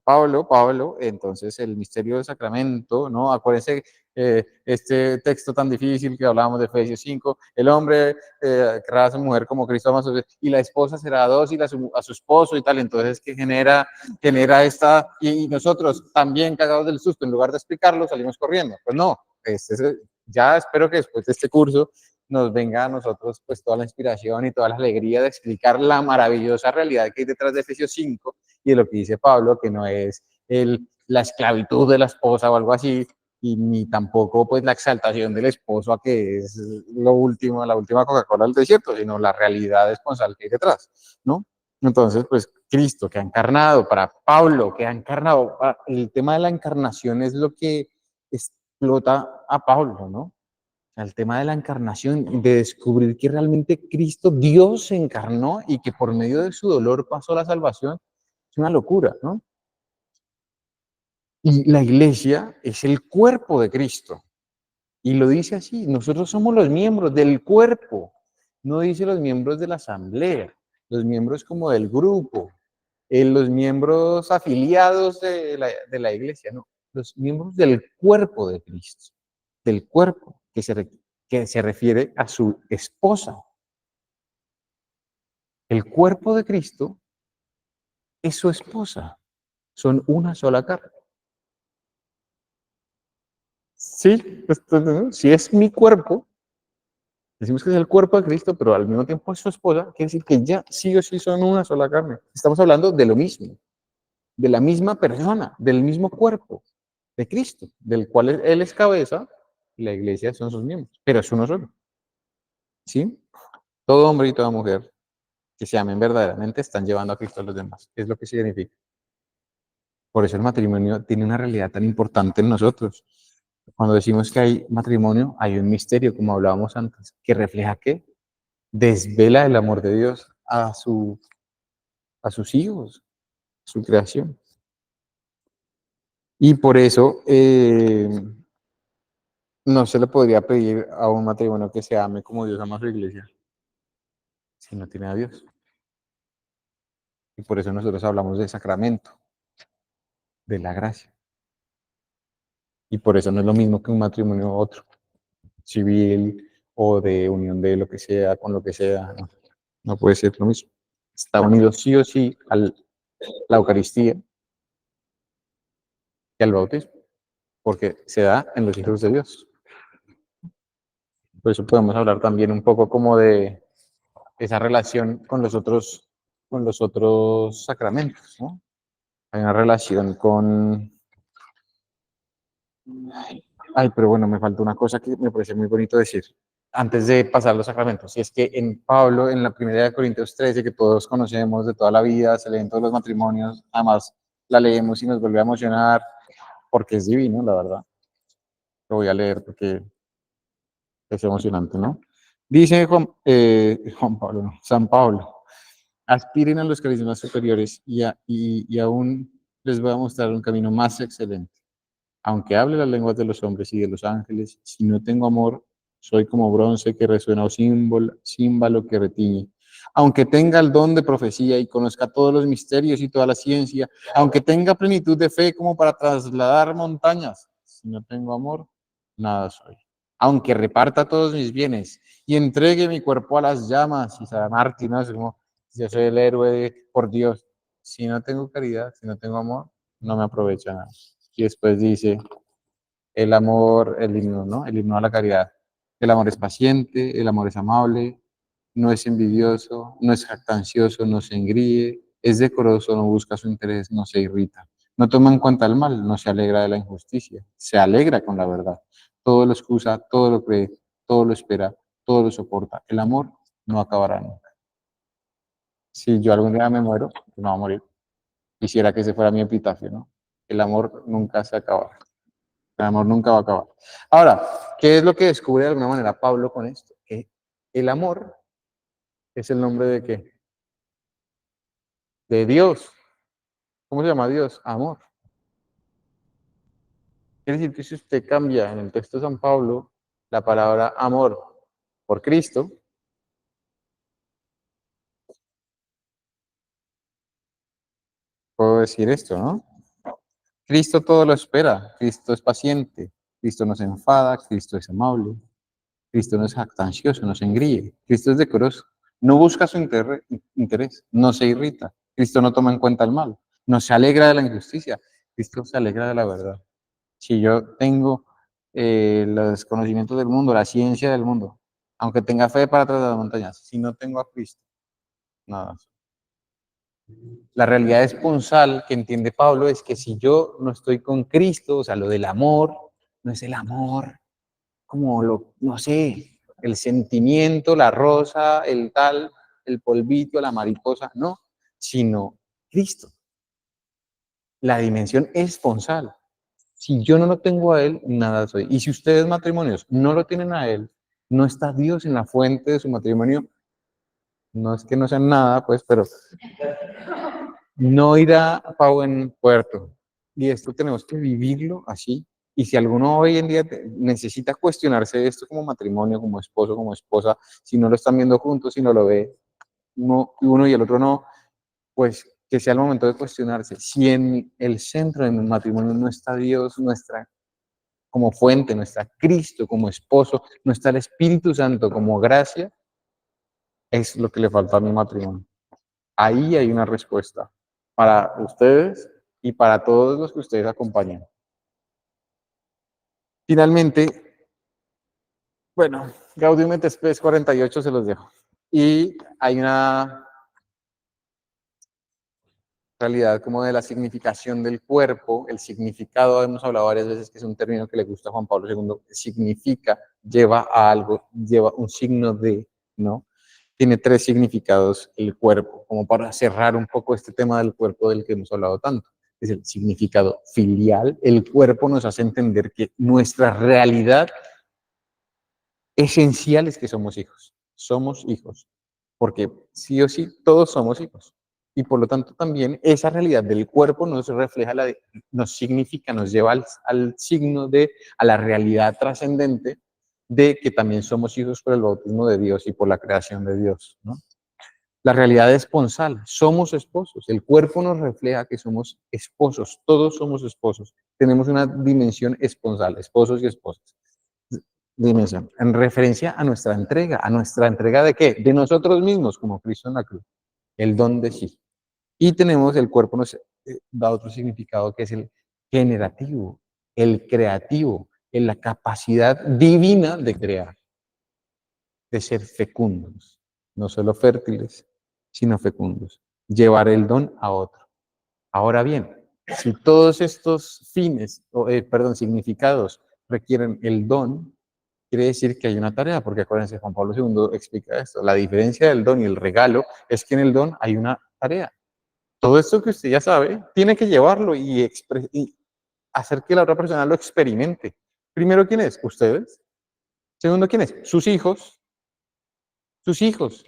Pablo, entonces el misterio del sacramento, ¿no? Acuérdense este texto tan difícil que hablábamos de Efesios 5, el hombre querrá a su mujer como Cristo ama a su y la esposa será dócil a su esposo y tal, entonces que genera esta, y nosotros también cagados del susto, en lugar de explicarlo, salimos corriendo. Pues no, ya espero que después de este curso nos venga a nosotros pues toda la inspiración y toda la alegría de explicar la maravillosa realidad que hay detrás de Efesios 5 y de lo que dice Pablo, que no es la esclavitud de la esposa o algo así, y ni tampoco pues la exaltación del esposo a que es lo último, la última Coca-Cola del desierto, sino la realidad esponsal que hay detrás, ¿no? Entonces, pues Cristo que ha encarnado, para Pablo que ha encarnado, el tema de la encarnación es lo que explota a Pablo, ¿no? El tema de la encarnación, de descubrir que realmente Cristo, Dios se encarnó y que por medio de su dolor pasó la salvación, es una locura, ¿no? Y la iglesia es el cuerpo de Cristo. Y lo dice así, nosotros somos los miembros del cuerpo, no dice los miembros de la asamblea, los miembros como del grupo, los miembros afiliados de la iglesia, no, los miembros del cuerpo de Cristo, del cuerpo que se refiere a su esposa. El cuerpo de Cristo es su esposa, son una sola carne. Sí, si es mi cuerpo, decimos que es el cuerpo de Cristo, pero al mismo tiempo es su esposa, quiere decir que ya sí o sí son una sola carne. Estamos hablando de lo mismo, de la misma persona, del mismo cuerpo de Cristo, del cual Él es cabeza y la iglesia son sus miembros, pero es uno solo. ¿Sí? Todo hombre y toda mujer que se amen verdaderamente están llevando a Cristo a los demás. Es lo que significa. Por eso el matrimonio tiene una realidad tan importante en nosotros. Cuando decimos que hay matrimonio, hay un misterio, como hablábamos antes, que refleja que desvela el amor de Dios a sus hijos, su creación. Y por eso no se le podría pedir a un matrimonio que se ame como Dios ama a su iglesia, si no tiene a Dios. Y por eso nosotros hablamos de sacramento, de la gracia. Y por eso no es lo mismo que un matrimonio otro, civil o de unión de lo que sea, con lo que sea. No, no puede ser lo mismo. Está unido sí o sí a la Eucaristía y al bautismo, porque se da en los hijos de Dios. Por eso podemos hablar también un poco como de esa relación con los otros sacramentos, ¿no? Hay una relación con... Ay, pero bueno, me falta una cosa que me parece muy bonito decir antes de pasar los sacramentos. Y es que en Pablo, en la primera de Corintios 13, que todos conocemos de toda la vida, se leen todos los matrimonios, además la leemos y nos vuelve a emocionar porque es divino, la verdad. Lo voy a leer porque es emocionante, ¿no? Dice Juan Pablo, no, San Pablo, aspiren a los carismas superiores y aún les voy a mostrar un camino más excelente. Aunque hable las lenguas de los hombres y de los ángeles, si no tengo amor, soy como bronce que resuena o címbalo que retiñe. aunque tenga el don de profecía y conozca todos los misterios y toda la ciencia, aunque tenga plenitud de fe como para trasladar montañas, si no tengo amor, nada soy. Aunque reparta todos mis bienes y entregue mi cuerpo a las llamas y sea mártir, ¿no? Es como, yo soy el héroe por Dios. Si no tengo caridad, si no tengo amor, no me aprovecha nada. Y después dice, el amor, el himno, ¿no? El himno a la caridad. El amor es paciente, el amor es amable, no es envidioso, no es jactancioso, no se engríe, es decoroso, no busca su interés, no se irrita. No toma en cuenta el mal, no se alegra de la injusticia, se alegra con la verdad. Todo lo excusa, todo lo cree, todo lo espera, todo lo soporta. El amor no acabará nunca. Si yo algún día me muero, no va a morir. Quisiera que ese fuera mi epitafio, ¿no? El amor nunca se acaba. El amor nunca va a acabar. Ahora, ¿qué es lo que descubre de alguna manera Pablo con esto? Que el amor es el nombre de qué? De Dios. ¿Cómo se llama Dios? Amor. Quiere decir que si usted cambia en el texto de San Pablo la palabra amor por Cristo, puedo decir esto, ¿no? Cristo todo lo espera, Cristo es paciente, Cristo no se enfada, Cristo es amable, Cristo no es jactancioso, no se engríe, Cristo es decoroso, no busca su interés, no se irrita, Cristo no toma en cuenta el mal, no se alegra de la injusticia, Cristo se alegra de la verdad. Si yo tengo los conocimientos del mundo, la ciencia del mundo, aunque tenga fe para trasladar las montañas, si no tengo a Cristo, nada. La realidad esponsal que entiende Pablo es que si yo no estoy con Cristo, o sea, lo del amor, no es el amor como lo, no sé, el sentimiento, la rosa, el tal, el polvito, la mariposa, no, sino Cristo, la dimensión esponsal. Si yo no lo tengo a Él, nada soy. Y si ustedes matrimonios no lo tienen a Él, no está Dios en la fuente de su matrimonio, no es que no sean nada, pues, pero no irá a Pau en puerto. Y esto tenemos que vivirlo así. Y si alguno hoy en día necesita cuestionarse esto como matrimonio, como esposo, como esposa, si no lo están viendo juntos, si no lo ve uno y el otro no, pues que sea el momento de cuestionarse. Si en el centro de mi matrimonio no está Dios, nuestra como fuente, no está Cristo como esposo, no está el Espíritu Santo como gracia, es lo que le falta a mi matrimonio. Ahí hay una respuesta para ustedes y para todos los que ustedes acompañan. Finalmente, bueno, Gaudium et Spes 48 se los dejo. Y hay una realidad como de la significación del cuerpo, el significado, hemos hablado varias veces que es un término que le gusta a Juan Pablo II, significa, lleva a algo, lleva un signo de, ¿no? Tiene tres significados el cuerpo, como para cerrar un poco este tema del cuerpo del que hemos hablado tanto. Es el significado filial, el cuerpo nos hace entender que nuestra realidad esencial es que somos hijos, porque sí o sí todos somos hijos. Y por lo tanto también esa realidad del cuerpo nos refleja, nos significa, nos lleva al signo de, a la realidad trascendente de que también somos hijos por el bautismo de Dios y por la creación de Dios, ¿no? La realidad esponsal, somos esposos, el cuerpo nos refleja que somos esposos, todos somos esposos, tenemos una dimensión esponsal, esposos y esposas. Dimensión, en referencia a nuestra entrega de qué? De nosotros mismos, como Cristo en la cruz, el don de sí. Y tenemos, el cuerpo nos da otro significado que es el generativo, el creativo, en la capacidad divina de crear, de ser fecundos, no solo fértiles, sino fecundos, llevar el don a otro. Ahora bien, si todos estos fines, perdón, significados requieren el don, quiere decir que hay una tarea, porque acuérdense, Juan Pablo II explica esto. La diferencia del don y el regalo es que en el don hay una tarea. Todo esto que usted ya sabe, tiene que llevarlo y hacer que la otra persona lo experimente. Primero, ¿quién es? Ustedes. Segundo, ¿quién es? Sus hijos. Sus hijos.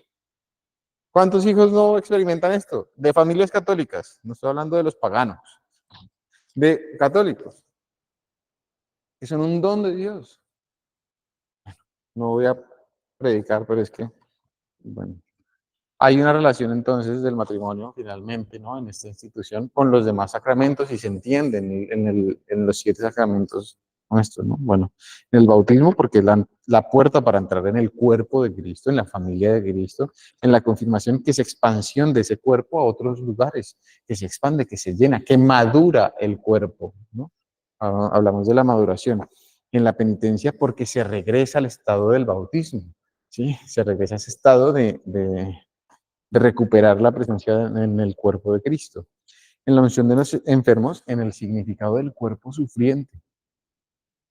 ¿Cuántos hijos no experimentan esto? De familias católicas. No estoy hablando de los paganos. De católicos, que son un don de Dios. No voy a predicar, pero es que, bueno. Hay una relación entonces del matrimonio, finalmente, ¿no? En esta institución con los demás sacramentos y se entiende en los 7 sacramentos nuestros, ¿no? Bueno, en el bautismo porque es la puerta para entrar en el cuerpo de Cristo, en la familia de Cristo, en la confirmación que es expansión de ese cuerpo a otros lugares, que se expande, que se llena, que madura el cuerpo, ¿no? Hablamos de la maduración. En la penitencia porque se regresa al estado del bautismo, ¿sí? Se regresa a ese estado de recuperar la presencia en el cuerpo de Cristo. En la unción de los enfermos, en el significado del cuerpo sufriente,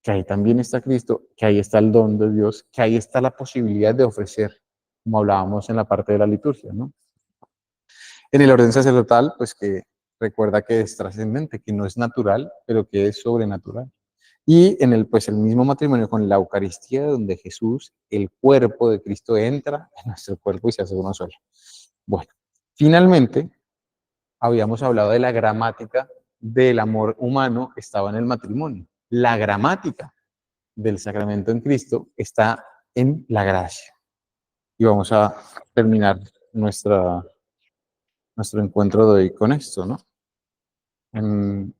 que ahí también está Cristo, que ahí está el don de Dios, que ahí está la posibilidad de ofrecer, como hablábamos en la parte de la liturgia, ¿no? En el orden sacerdotal, pues que recuerda que es trascendente, que no es natural, pero que es sobrenatural. Y en pues el mismo matrimonio con la Eucaristía, donde Jesús, el cuerpo de Cristo, entra en nuestro cuerpo y se hace uno solo. Bueno, finalmente, habíamos hablado de la gramática del amor humano, estaba en el matrimonio. La gramática del sacramento en Cristo está en la gracia. Y vamos a terminar nuestro encuentro de hoy con esto, ¿no? En,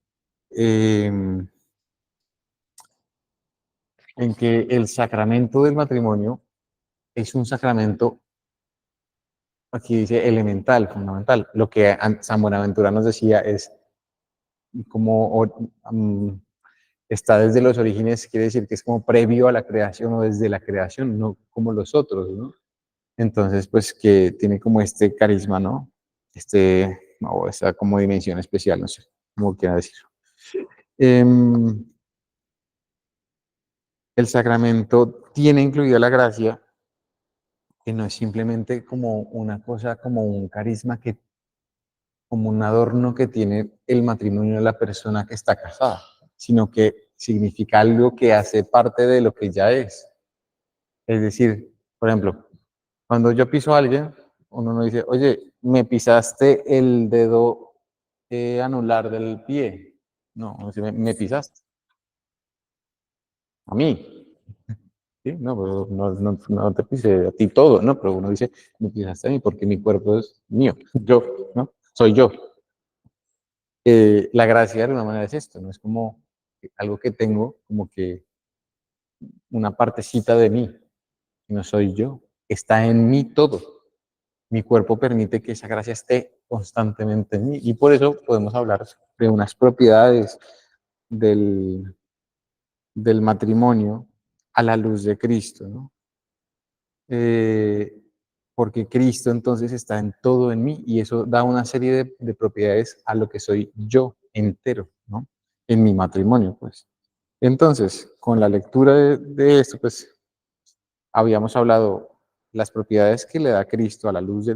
en que el sacramento del matrimonio es un sacramento, aquí dice elemental, fundamental. Lo que San Buenaventura nos decía es como está desde los orígenes, quiere decir que es como previo a la creación o desde la creación, no como los otros, ¿no? Entonces, pues que tiene como este carisma, ¿no? O esta como dimensión especial, no sé cómo quiera decir. El sacramento tiene incluida la gracia, que no es simplemente como una cosa, como un carisma que como un adorno que tiene el matrimonio de la persona que está casada, sino que significa algo que hace parte de lo que ya es. Es decir, por ejemplo, cuando yo piso a alguien, uno no dice, oye, me pisaste el dedo anular del pie. No, uno dice, me pisaste. A mí. ¿Sí? No, pero no te pise a ti todo, ¿no? Pero uno dice, me pisaste a mí porque mi cuerpo es mío, yo, ¿no? Soy yo. La gracia de alguna manera es esto, no es como algo que tengo, como que una partecita de mí, no soy yo, está en mí todo. Mi cuerpo permite que esa gracia esté constantemente en mí y por eso podemos hablar de unas propiedades del, del matrimonio a la luz de Cristo, ¿no? Eh, porque Cristo entonces está en todo en mí y eso da una serie de propiedades a lo que soy yo entero, ¿no? En mi matrimonio, pues. Entonces, con la lectura de esto, pues habíamos hablado las propiedades que le da Cristo a la luz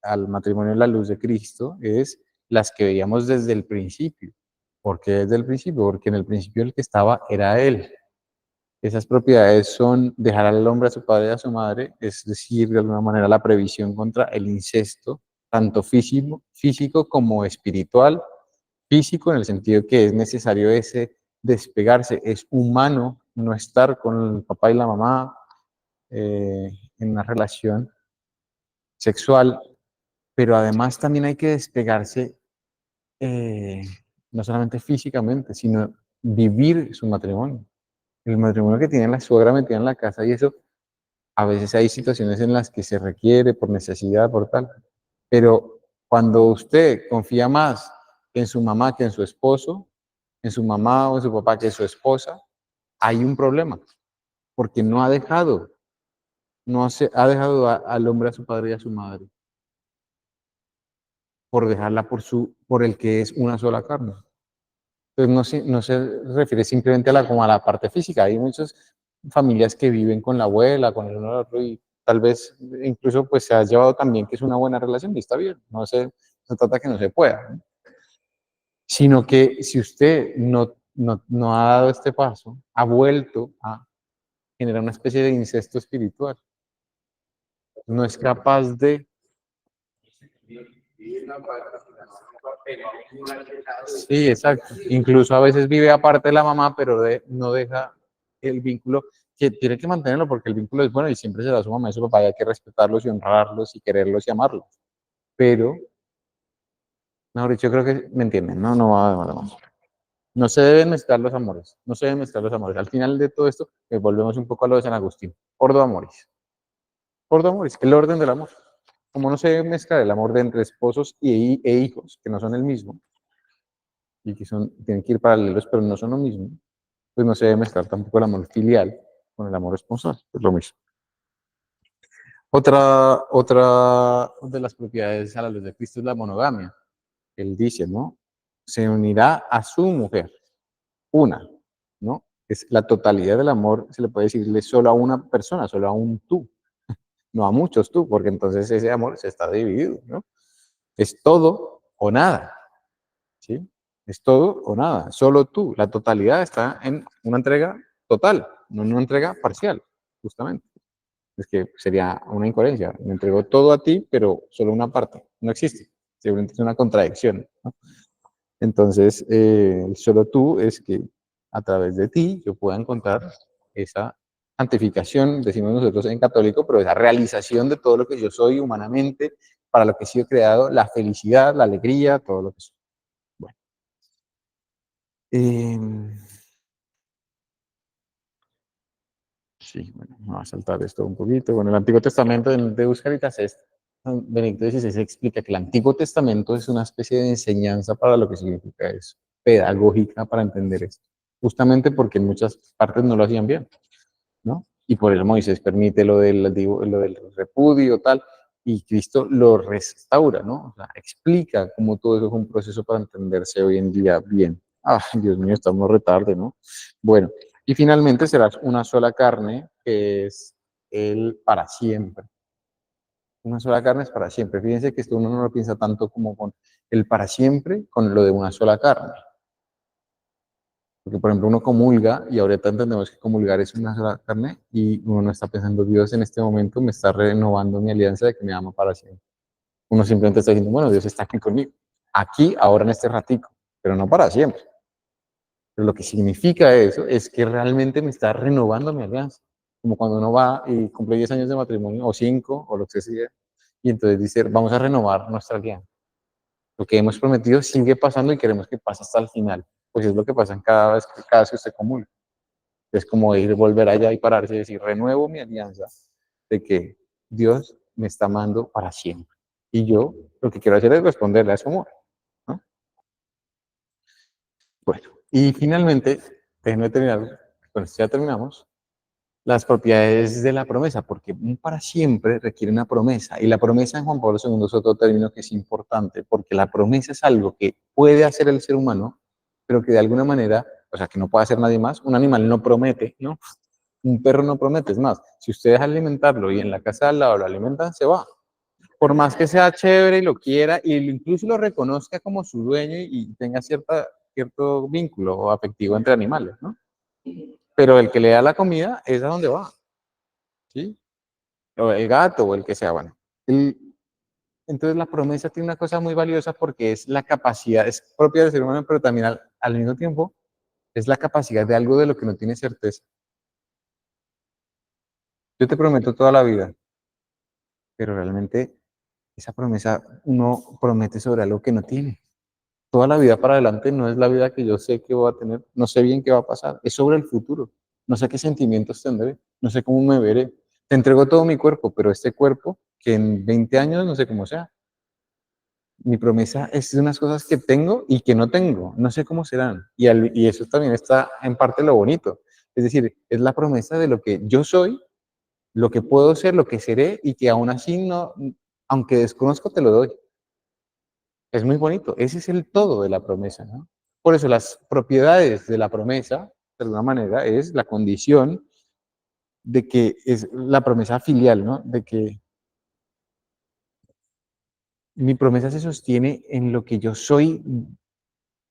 al matrimonio a la luz de Cristo es las que veíamos desde el principio. ¿Por qué desde el principio? Porque en el principio el que estaba era Él. Esas propiedades son dejar al hombre a su padre y a su madre, es decir, de alguna manera la previsión contra el incesto, tanto físico como espiritual. Físico en el sentido que es necesario ese despegarse, es humano no estar con el papá y la mamá en una relación sexual, pero además también hay que despegarse eh, no solamente físicamente, sino vivir su matrimonio. El matrimonio que tiene la suegra metida en la casa y eso, a veces hay situaciones en las que se requiere por necesidad, por tal, pero cuando usted confía más en su mamá que en su esposo, en su mamá o en su papá que en su esposa, hay un problema, porque no ha dejado, no se ha dejado al hombre a su padre y a su madre, por dejarla por el que es una sola carne. Entonces no se refiere simplemente como a la parte física, hay muchas familias que viven con la abuela, con el uno al otro y tal vez incluso pues se ha llevado también que es una buena relación y está bien, no trata que no se pueda, ¿no? Sino que si usted no ha dado este paso, ha vuelto a generar una especie de incesto espiritual, no es capaz de... Sí, exacto. Incluso a veces vive aparte de la mamá, pero no deja el vínculo que tiene que mantenerlo porque el vínculo es bueno y siempre será su mamá y su papá y hay que respetarlos y honrarlos y quererlos y amarlos. Pero, mejor dicho, yo creo que me entienden, no, no va a demorar más. No se deben mezclar los amores, no se deben mezclar los amores. Al final de todo esto, volvemos un poco a lo de San Agustín. Ordo amoris. Ordo amoris, el orden del amor. Como no se debe mezclar el amor de entre esposos e hijos, que no son el mismo, y que son, tienen que ir paralelos, pero no son lo mismo, pues no se debe mezclar tampoco el amor filial con el amor esponsal, es lo mismo. Otra de las propiedades a la luz de Cristo es la monogamia. Él dice, ¿no? Se unirá a su mujer, una, ¿no? Es la totalidad del amor, se le puede decirle solo a una persona, solo a un tú, no a muchos tú, porque entonces ese amor se está dividido, ¿no? Es todo o nada, ¿sí? Es todo o nada, solo tú. La totalidad está en una entrega total, no en una entrega parcial, justamente. Es que sería una incoherencia. Me entregó todo a ti, pero solo una parte. No existe. Simplemente es una contradicción, ¿no? Entonces, solo tú es que a través de ti yo pueda encontrar esa santificación, decimos nosotros en católico, pero esa realización de todo lo que yo soy humanamente, para lo que he sido creado, la felicidad, la alegría, todo lo que soy. Bueno, eh, sí, bueno, me va a saltar esto un poquito. Bueno, el Antiguo Testamento de Euscaritas es, Benedicto XVI explica que el Antiguo Testamento es una especie de enseñanza para lo que significa eso, pedagógica para entender esto, justamente porque en muchas partes no lo hacían bien, ¿no? Y por eso Moisés permite lo del repudio, tal, y Cristo lo restaura, ¿no? O sea, explica cómo todo eso es un proceso para entenderse hoy en día bien. Ah, Dios mío, estamos retarde, ¿no? Bueno, y finalmente serás una sola carne, que es el para siempre. Una sola carne es para siempre. Fíjense que esto uno no lo piensa tanto como con el para siempre, con lo de una sola carne. Porque, por ejemplo, uno comulga y ahorita entendemos que comulgar es una sola carne y uno no está pensando, Dios en este momento me está renovando mi alianza de que me ama para siempre. Uno simplemente está diciendo, bueno, Dios está aquí conmigo, aquí, ahora en este ratico, pero no para siempre. Pero lo que significa eso es que realmente me está renovando mi alianza. Como cuando uno va y cumple 10 años de matrimonio, o 5 o lo que sea, y entonces dice, vamos a renovar nuestra alianza. Lo que hemos prometido sigue pasando y queremos que pase hasta el final. Pues es lo que pasa en cada vez que usted comulga. Es como ir, volver allá y pararse y decir, renuevo mi alianza de que Dios me está amando para siempre. Y yo lo que quiero hacer es responderle a su amor, ¿no? Bueno, y finalmente, déjenme terminar, con esto ya terminamos, las propiedades de la promesa, porque un para siempre requiere una promesa. Y la promesa en Juan Pablo II es otro término que es importante, porque la promesa es algo que puede hacer el ser humano, pero que de alguna manera, o sea, que no puede hacer nadie más. Un animal no promete, ¿no? Un perro no promete, es más, si usted deja alimentarlo y en la casa de al lado lo alimentan, se va. Por más que sea chévere y lo quiera, y incluso lo reconozca como su dueño y tenga cierto vínculo afectivo entre animales, ¿no? Pero el que le da la comida es a donde va, ¿sí? O el gato o el que sea, bueno. El, entonces la promesa tiene una cosa muy valiosa porque es la capacidad, es propia del ser humano, pero también al mismo tiempo es la capacidad de algo de lo que no tiene certeza. Yo te prometo toda la vida, pero realmente esa promesa uno promete sobre algo que no tiene. Toda la vida para adelante no es la vida que yo sé que voy a tener, no sé bien qué va a pasar, es sobre el futuro. No sé qué sentimientos tendré, no sé cómo me veré. Te entrego todo mi cuerpo, pero este cuerpo, que en 20 años no sé cómo sea. Mi promesa es de unas cosas que tengo y que no tengo, no sé cómo serán. Y eso también está en parte lo bonito. Es decir, es la promesa de lo que yo soy, lo que puedo ser, lo que seré y que aún así no, aunque desconozco, te lo doy. Es muy bonito. Ese es el todo de la promesa, ¿no? Por eso las propiedades de la promesa, de alguna manera, es la condición de que es la promesa filial, ¿no? De que mi promesa se sostiene en lo que yo soy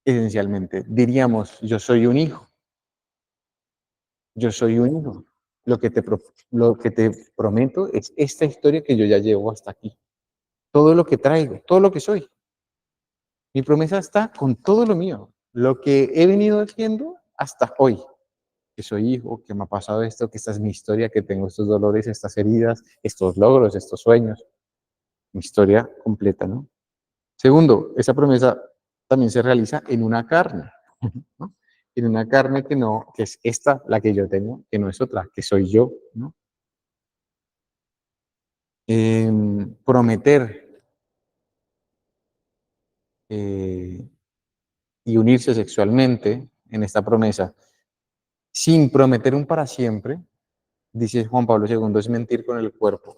esencialmente. Diríamos, yo soy un hijo, yo soy un hijo. Lo que lo que te prometo es esta historia que yo ya llevo hasta aquí. Todo lo que traigo, todo lo que soy. Mi promesa está con todo lo mío, lo que he venido haciendo hasta hoy. que soy hijo, que me ha pasado esto, que esta es mi historia, que tengo estos dolores, estas heridas, estos logros, estos sueños, mi historia completa, ¿no? Segundo, esa promesa también se realiza en una carne, ¿no? En una carne que no, que es esta la que yo tengo, que no es otra, que soy yo, ¿no? Prometer eh, y unirse sexualmente en esta promesa, sin prometer un para siempre, dice Juan Pablo II, es mentir con el cuerpo.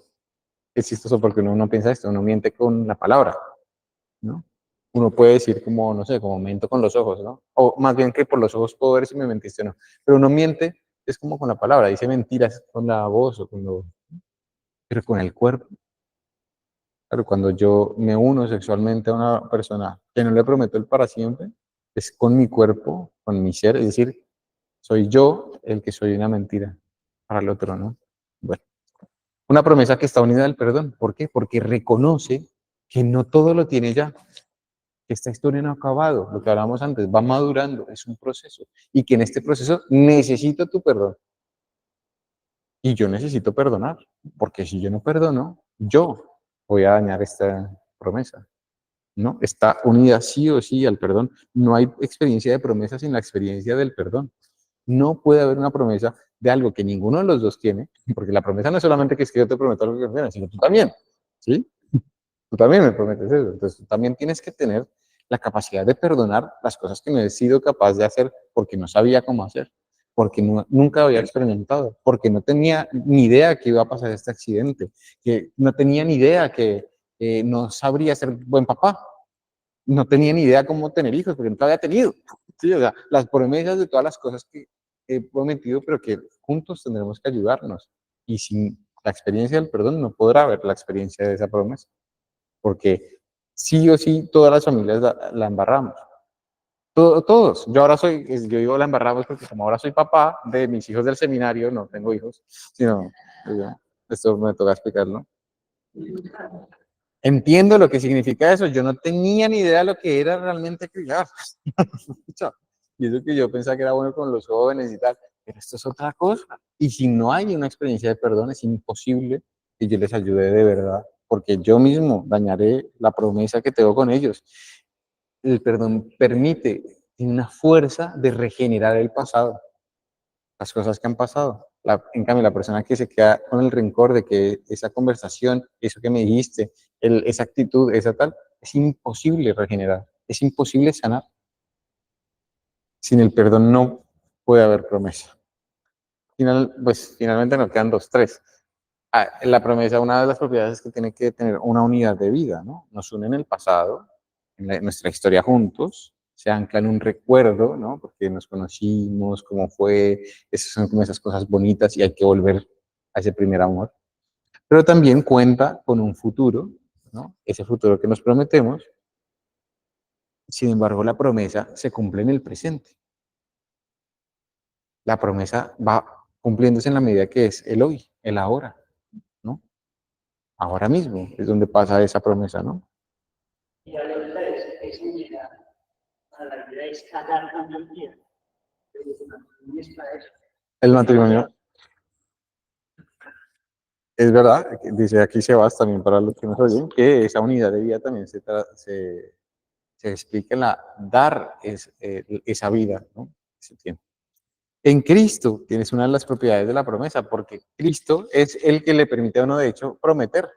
Es chistoso porque uno no piensa esto, uno miente con la palabra, ¿no? Uno puede decir como, no sé, como miento con los ojos, ¿no? O más bien que por los ojos puedo ver si me mentiste o no. Pero uno miente es como con la palabra, dice mentiras con la voz o con lo... Pero con el cuerpo. Claro, cuando yo me uno sexualmente a una persona que no le prometo el para siempre, es con mi cuerpo, con mi ser, es decir, soy yo el que soy una mentira para el otro, ¿no? Bueno, una promesa que está unida al perdón. ¿Por qué? Porque reconoce que no todo lo tiene ya, que esta historia no ha acabado, lo que hablábamos antes, va madurando, es un proceso, y que en este proceso necesito tu perdón, y yo necesito perdonar, porque si yo no perdono, yo voy a dañar esta promesa, ¿no? Está unida sí o sí al perdón. No hay experiencia de promesa sin la experiencia del perdón. No puede haber una promesa de algo que ninguno de los dos tiene, porque la promesa no es solamente que es que yo te prometo algo que no tienes, sino tú también, ¿sí? Tú también me prometes eso. Entonces, tú también tienes que tener la capacidad de perdonar las cosas que no he sido capaz de hacer porque no sabía cómo hacer, porque nunca había experimentado, porque no tenía ni idea que iba a pasar este accidente, que no tenía ni idea que no sabría ser buen papá, no tenía ni idea cómo tener hijos, porque nunca había tenido. Sí, o sea, las promesas de todas las cosas que he prometido, pero que juntos tendremos que ayudarnos. Y sin la experiencia del perdón no podrá haber la experiencia de esa promesa, porque sí o sí todas las familias la embarramos. Todos. Yo ahora soy, yo digo la embarramos porque como ahora soy papá de mis hijos del seminario, no tengo hijos, sino, esto me toca explicarlo. Entiendo lo que significa eso. Yo no tenía ni idea de lo que era realmente criar. Y eso que yo pensaba que era bueno con los jóvenes y tal. Pero esto es otra cosa. Y si no hay una experiencia de perdón, es imposible que yo les ayude de verdad. Porque yo mismo dañaré la promesa que tengo con ellos. El perdón permite, tiene una fuerza de regenerar el pasado, las cosas que han pasado. En cambio, la persona que se queda con el rencor de que esa conversación, eso que me dijiste, esa actitud, esa tal, es imposible regenerar, es imposible sanar. Sin el perdón no puede haber promesa. Pues finalmente nos quedan dos, tres. La promesa, una de las propiedades es que tiene que tener una unidad de vida, ¿no? Nos une en el pasado, en nuestra historia juntos, se ancla en un recuerdo, ¿no? Porque nos conocimos, cómo fue, esas son como esas cosas bonitas y hay que volver a ese primer amor. Pero también cuenta con un futuro, ¿no? Ese futuro que nos prometemos. Sin embargo, la promesa se cumple en el presente. La promesa va cumpliéndose en la medida que es el hoy, el ahora, ¿no? Ahora mismo es donde pasa esa promesa, ¿no? Y la verdad es unidad. La verdad es cada familia. El matrimonio, es verdad, dice aquí Sebas también para los que nos oyen, que esa unidad de vida también se explica en la dar esa vida, ¿no? Ese tiempo. En Cristo tienes una de las propiedades de la promesa, porque Cristo es el que le permite a uno, de hecho, prometer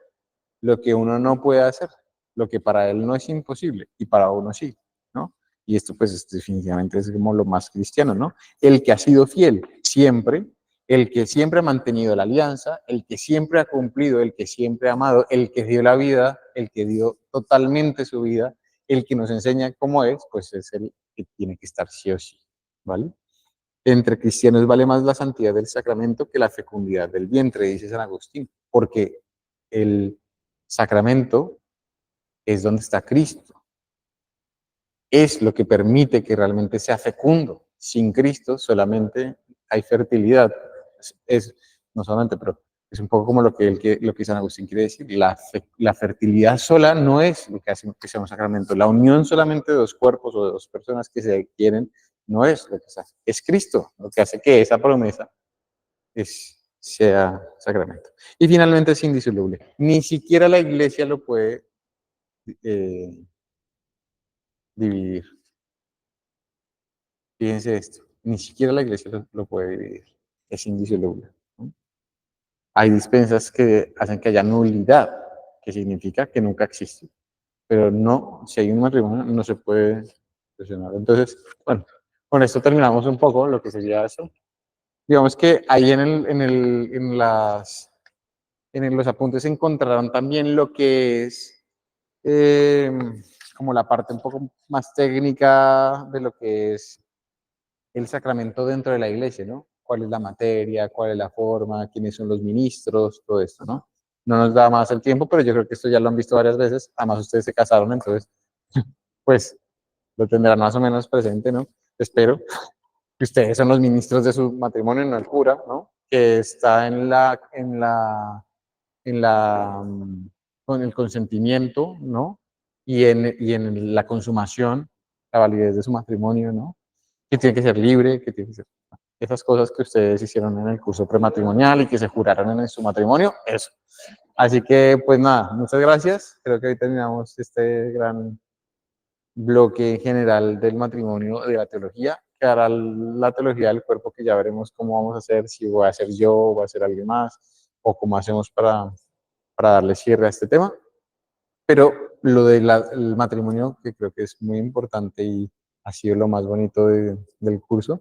lo que uno no puede hacer, lo que para él no es imposible y para uno sí, ¿no? Y esto pues definitivamente es como lo más cristiano, ¿no? El que ha sido fiel siempre, el que siempre ha mantenido la alianza, el que siempre ha cumplido, el que siempre ha amado, el que dio la vida, el que dio totalmente su vida, el que nos enseña cómo es, pues es el que tiene que estar sí o sí, ¿vale? Entre cristianos vale más la santidad del sacramento que la fecundidad del vientre, dice San Agustín, porque el sacramento es donde está Cristo. Es lo que permite que realmente sea fecundo. Sin Cristo solamente hay fertilidad. No solamente, pero es un poco como lo que San Agustín quiere decir. La fertilidad sola no es lo que hace que sea un sacramento. La unión solamente de dos cuerpos o de dos personas que se quieren no es lo que se hace, es Cristo lo que hace que esa promesa sea sacramento. Y finalmente es indisoluble. Ni siquiera la iglesia lo puede dividir. Fíjense esto, ni siquiera la iglesia lo puede dividir, es indisoluble, ¿no? Hay dispensas que hacen que haya nulidad, que significa que nunca existe, pero no, si hay un matrimonio no se puede fusionar. Entonces, bueno, con esto terminamos un poco lo que sería eso. Digamos que ahí en los apuntes encontraron también lo que es eh, como la parte un poco más técnica de lo que es el sacramento dentro de la iglesia, ¿no? ¿Cuál es la materia? ¿Cuál es la forma? ¿Quiénes son los ministros? Todo esto, ¿no? No nos da más el tiempo, pero yo creo que esto ya lo han visto varias veces. Además, ustedes se casaron, entonces, pues, lo tendrán más o menos presente, ¿no? Espero que ustedes son los ministros de su matrimonio, no el cura, ¿no? Que está con el consentimiento, ¿no? Y en la consumación, la validez de su matrimonio, ¿no? Que tiene que ser libre, que tiene que ser esas cosas que ustedes hicieron en el curso prematrimonial y que se juraron en su matrimonio, eso. Así que, pues nada, muchas gracias. Creo que hoy terminamos este gran bloque general del matrimonio de la teología. Quedará la teología del cuerpo, que ya veremos cómo vamos a hacer, si voy a hacer yo, o va a hacer alguien más, o cómo hacemos para darle cierre a este tema. Pero lo del matrimonio, que creo que es muy importante y ha sido lo más bonito del curso,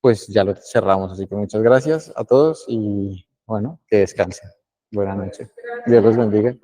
pues ya lo cerramos. Así que muchas gracias a todos y bueno, que descansen. Buenas noches. Dios los bendiga.